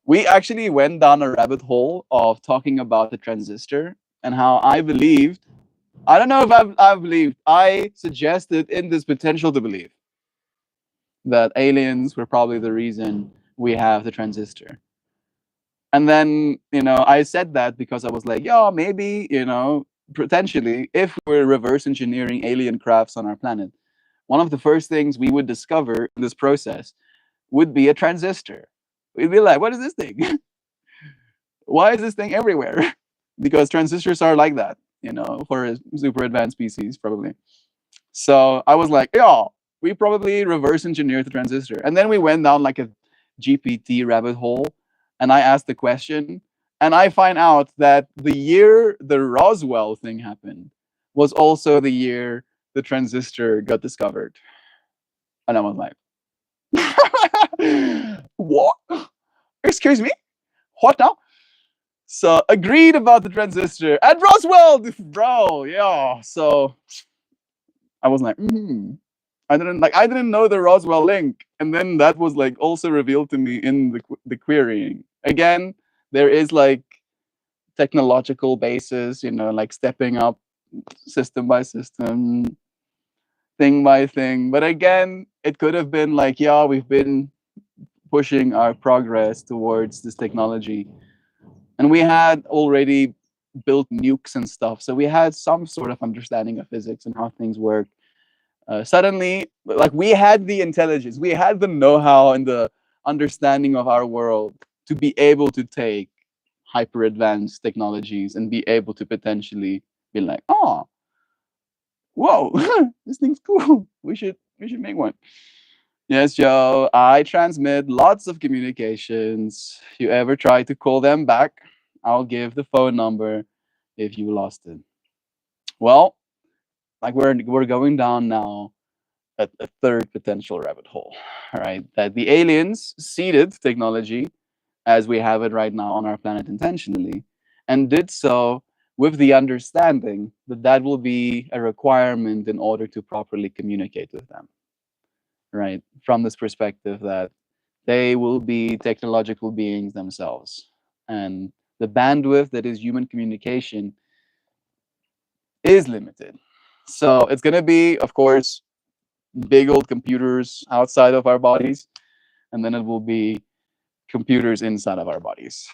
We actually went down a rabbit hole of talking about the transistor and how I believed. I don't know if I've believed. I suggested in this potential to believe that aliens were probably the reason we have the transistor. And then, I said that because I was like, yeah, maybe, potentially, if we're reverse engineering alien crafts on our planet, one of the first things we would discover in this process would be a transistor. We'd be like, what is this thing? Why is this thing everywhere? Because transistors are like that, for a super advanced species, probably. So I was like, yeah, we probably reverse engineered the transistor. And then we went down like a GPT rabbit hole, and I asked the question, and I find out that the year the Roswell thing happened was also the year the transistor got discovered. And I was like, what? Excuse me? What now? So agreed about the transistor at Roswell, bro. Yeah. So I was like, I didn't know the Roswell link, and then that was like also revealed to me in the querying. Again, there is like technological basis, like stepping up system by system, thing by thing. But again, it could have been like, yeah, we've been pushing our progress towards this technology, and we had already built nukes and stuff, so we had some sort of understanding of physics and how things work. Suddenly, like we had the intelligence, we had the know-how and the understanding of our world to be able to take hyper advanced technologies and be able to potentially be like, oh, whoa, this thing's cool. We should make one. Yes, Joe. I transmit lots of communications. If you ever try to call them back, I'll give the phone number if you lost it. Well, like we're going down now a third potential rabbit hole, right? That the aliens seeded technology as we have it right now on our planet intentionally, and did so with the understanding that that will be a requirement in order to properly communicate with them, right? From this perspective that they will be technological beings themselves. And the bandwidth that is human communication is limited. So it's going to be, of course, big old computers outside of our bodies, and then it will be computers inside of our bodies,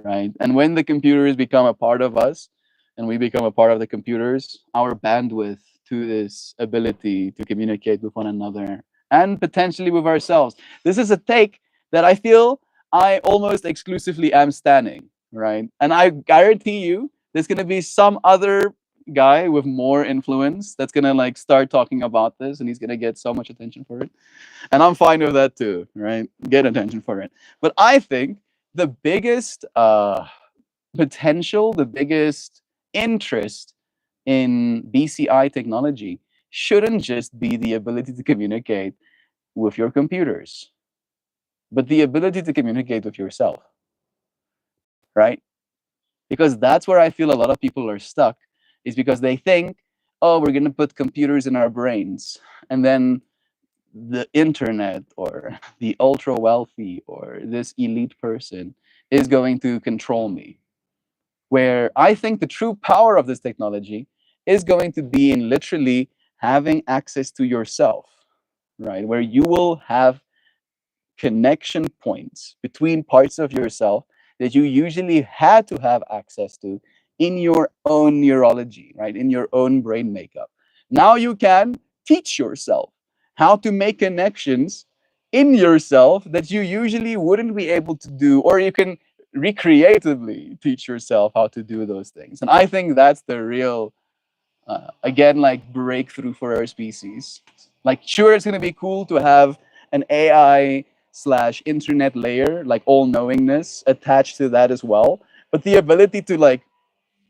right? And when the computers become a part of us and we become a part of the computers, our bandwidth to this ability to communicate with one another and potentially with ourselves. This is a take that I feel I almost exclusively am standing, right? And I guarantee you there's going to be some other guy with more influence that's going to like start talking about this, and he's going to get so much attention for it. And I'm fine with that too, right? Get attention for it. But I think the biggest potential, the biggest interest in BCI technology shouldn't just be the ability to communicate with your computers, but the ability to communicate with yourself, right? Because that's where I feel a lot of people are stuck, is because they think, oh, we're going to put computers in our brains, and then the internet or the ultra wealthy or this elite person is going to control me. Where I think the true power of this technology is going to be in literally having access to yourself, right? Where you will have connection points between parts of yourself that you usually had to have access to in your own neurology, right? In your own brain makeup. Now you can teach yourself how to make connections in yourself that you usually wouldn't be able to do, or you can recreatively teach yourself how to do those things. And I think that's the real again, like breakthrough for our species. Like, sure, it's going to be cool to have an AI slash internet layer, like all knowingness attached to that as well. But the ability to like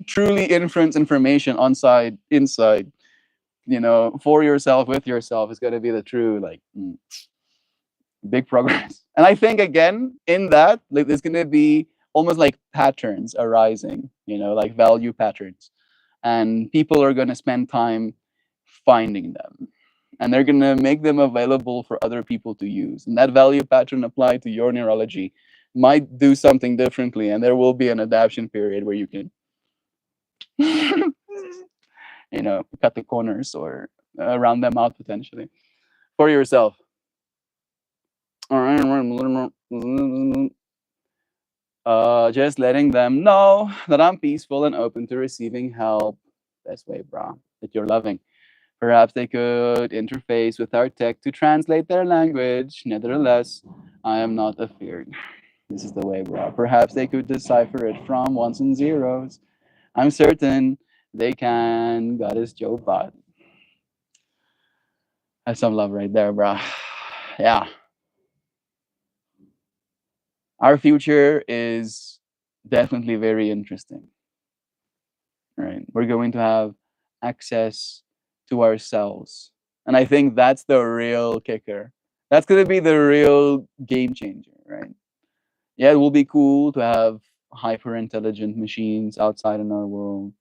truly inference information on side, inside, for yourself, with yourself is going to be the true, like, big progress. And I think, again, in that, like, there's going to be almost like patterns arising, like value patterns, and people are going to spend time finding them, and they're going to make them available for other people to use, and that value pattern applied to your neurology might do something differently, and there will be an adaptation period where you can cut the corners or round them out potentially for yourself. All right. Just letting them know that I'm peaceful and open to receiving help. Best way, brah, that you're loving. Perhaps they could interface with our tech to translate their language. Nevertheless, I am not afeared. This is the way, brah. Perhaps they could decipher it from ones and zeros. I'm certain they can. God is Joe Bot. That's some love right there, brah. Yeah. Our future is definitely very interesting. Right? We're going to have access to ourselves. And I think that's the real kicker. That's going to be the real game changer, right? Yeah, it will be cool to have hyper intelligent machines outside in our world.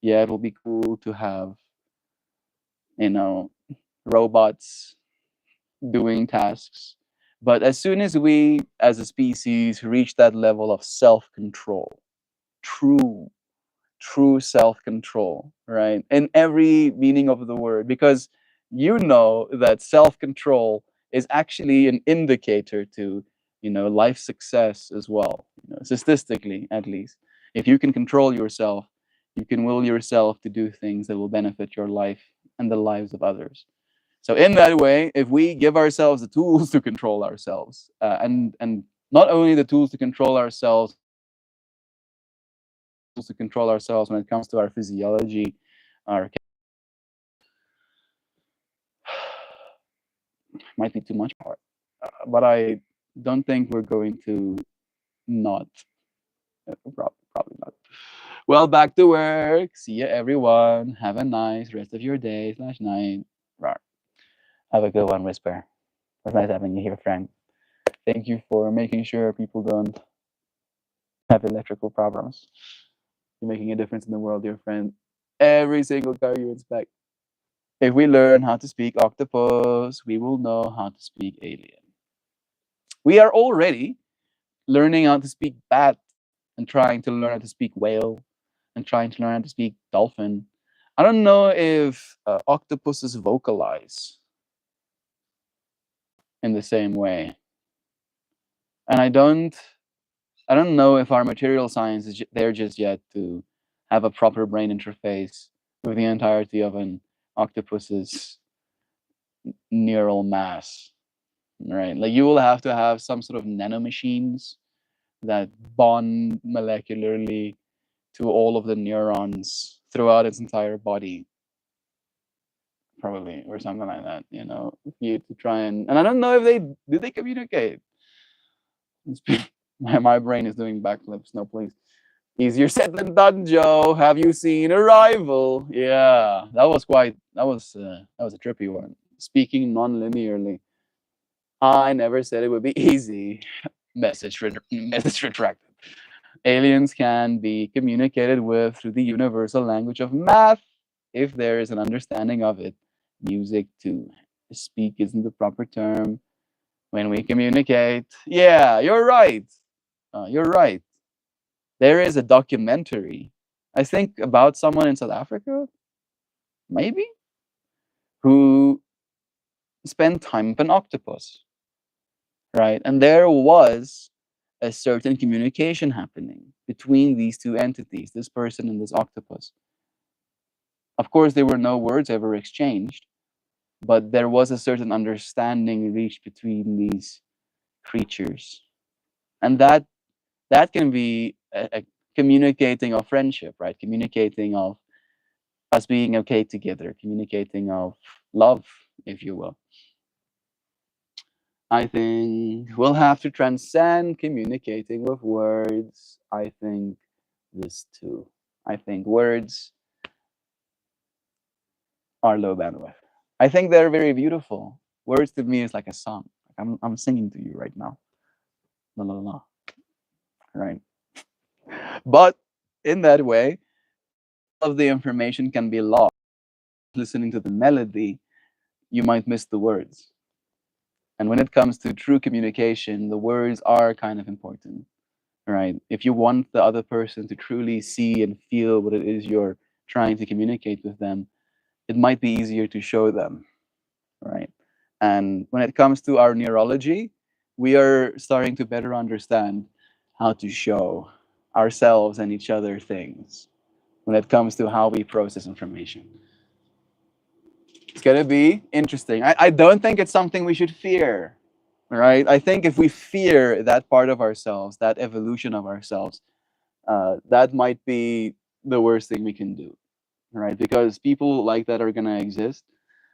Yeah, it will be cool to have, you know, robots doing tasks. But as soon as we as a species reach that level of self control, true true self control, right? In every meaning of the word, because you know that self control is actually an indicator to, life success as well, statistically at least. If you can control yourself, you can will yourself to do things that will benefit your life and the lives of others. So in that way, if we give ourselves the tools to control ourselves, and not only the tools to control ourselves to control ourselves when it comes to our physiology, our might be too much power. But I don't think we're going to not. Probably not. Well, back to work. See you, everyone. Have a nice rest of your day slash night. Rawr. Have a good one, Whisper. It was nice having you here, friend. Thank you for making sure people don't have electrical problems. You're making a difference in the world, dear friend. Every single car you inspect. If we learn how to speak octopus, we will know how to speak alien. We are already learning how to speak bat and trying to learn how to speak whale and trying to learn how to speak dolphin. I don't know if octopuses vocalize in the same way, and I don't know if our material science is there just yet to have a proper brain interface with the entirety of an octopus's neural mass. Right, like you will have to have some sort of nanomachines that bond molecularly to all of the neurons throughout its entire body, probably, or something like that. For you to try and I don't know if they communicate. My brain is doing backflips. No, please. Easier said than done, Joe. Have you seen Arrival? Yeah, that was a trippy one. Speaking non-linearly. I never said it would be easy. Message retracted. Aliens can be communicated with through the universal language of math if there is an understanding of it. Music too. Speak isn't the proper term when we communicate. Yeah, you're right. You're right. There is a documentary, I think, about someone in South Africa, maybe, who spent time with an octopus, right? And there was a certain communication happening between these two entities, this person and this octopus. Of course, there were no words ever exchanged, but there was a certain understanding reached between these creatures. And that can be a communicating of friendship, right? Communicating of us being okay together, communicating of love, if you will. I think we'll have to transcend communicating with words. I think this too. I think words are low bandwidth. I think they're very beautiful. Words to me is like a song. Like I'm singing to you right now. La la la. Right. But in that way, all of the information can be lost. Listening to the melody, you might miss the words. And when it comes to true communication, the words are kind of important, right? If you want the other person to truly see and feel what it is you're trying to communicate with them, it might be easier to show them, right? And when it comes to our neurology, we are starting to better understand how to show ourselves and each other things when it comes to how we process information. It's going to be interesting. I don't think it's something we should fear, right? I think if we fear that part of ourselves, that evolution of ourselves, that might be the worst thing we can do, right? Because people like that are going to exist.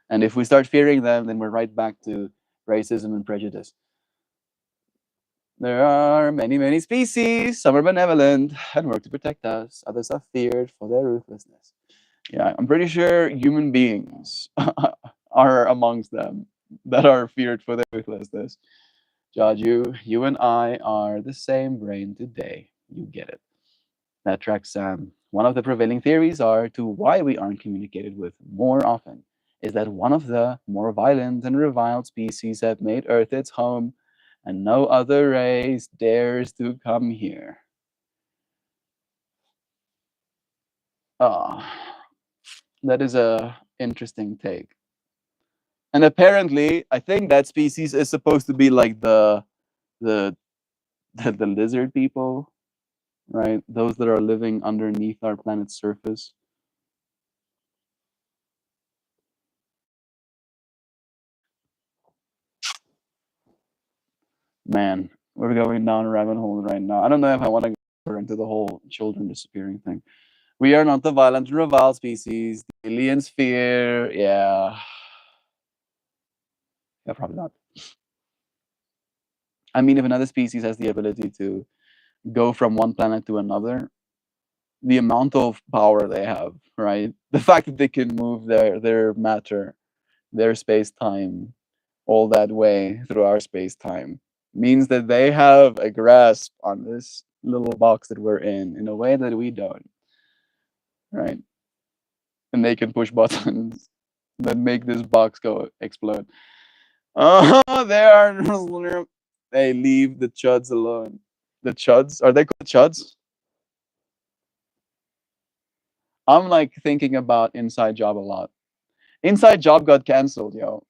And if we start fearing them, then we're right back to racism and prejudice. There are many, many species. Some are benevolent and work to protect us. Others are feared for their ruthlessness. Yeah, I'm pretty sure human beings are amongst them that are feared for their ruthlessness. Judge, you and I are the same brain today. You get it. That tracks Sam. One of the prevailing theories are to why we aren't communicated with more often is that one of the more violent and reviled species have made Earth its home, and no other race dares to come here. Ah, that is a interesting take. And apparently, I think that species is supposed to be like the the lizard people, right? Those that are living underneath our planet's surface. Man, we're going down a rabbit hole right now. I don't know if I want to go into the whole children disappearing thing. We are not the violent and reviled species. The aliens fear. Yeah. Yeah, probably not. I mean, if another species has the ability to go from one planet to another, the amount of power they have, right? The fact that they can move their matter, their space time, all that way through our space time means that they have a grasp on this little box that we're in a way that we don't, right? And they can push buttons that make this box go explode. Oh, they are. They leave the chuds alone. The chuds? Are they called chuds? I'm like thinking about Inside Job a lot. Inside Job got canceled, yo.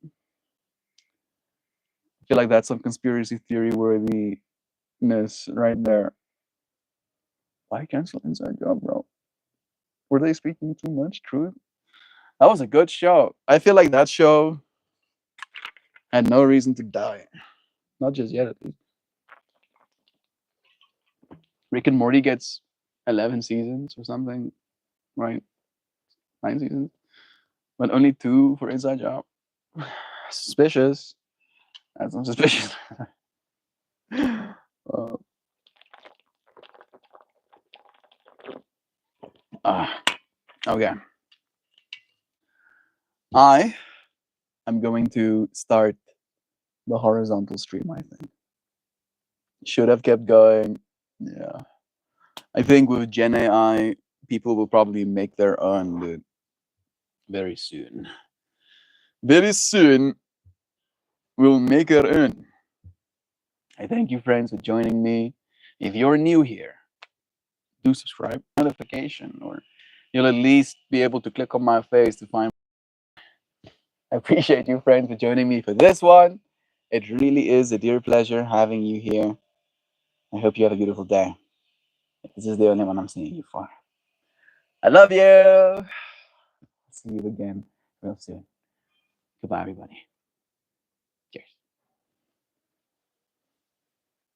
I feel like that's some conspiracy theory worthiness right there. Why cancel Inside Job, bro? Were they speaking too much truth? That was a good show. I feel like that show had no reason to die. Not just yet, at least. Rick and Morty gets 11 seasons or something, right? 9 seasons, but only two for Inside Job. Suspicious. That's I'm suspicious. uh, Okay. I am going to start the horizontal stream, I think. Should have kept going. Yeah. I think with Gen AI, people will probably make their own, dude. Very soon. Very soon, we'll make our own. I thank you, friends, for joining me. If you're new here, do subscribe, notification, or you'll at least be able to click on my face to find. I appreciate you, friends, for joining me for this one. It really is a dear pleasure having you here. I hope you have a beautiful day. This is the only one I'm seeing you for. I love you. See you again real soon. Goodbye, everybody.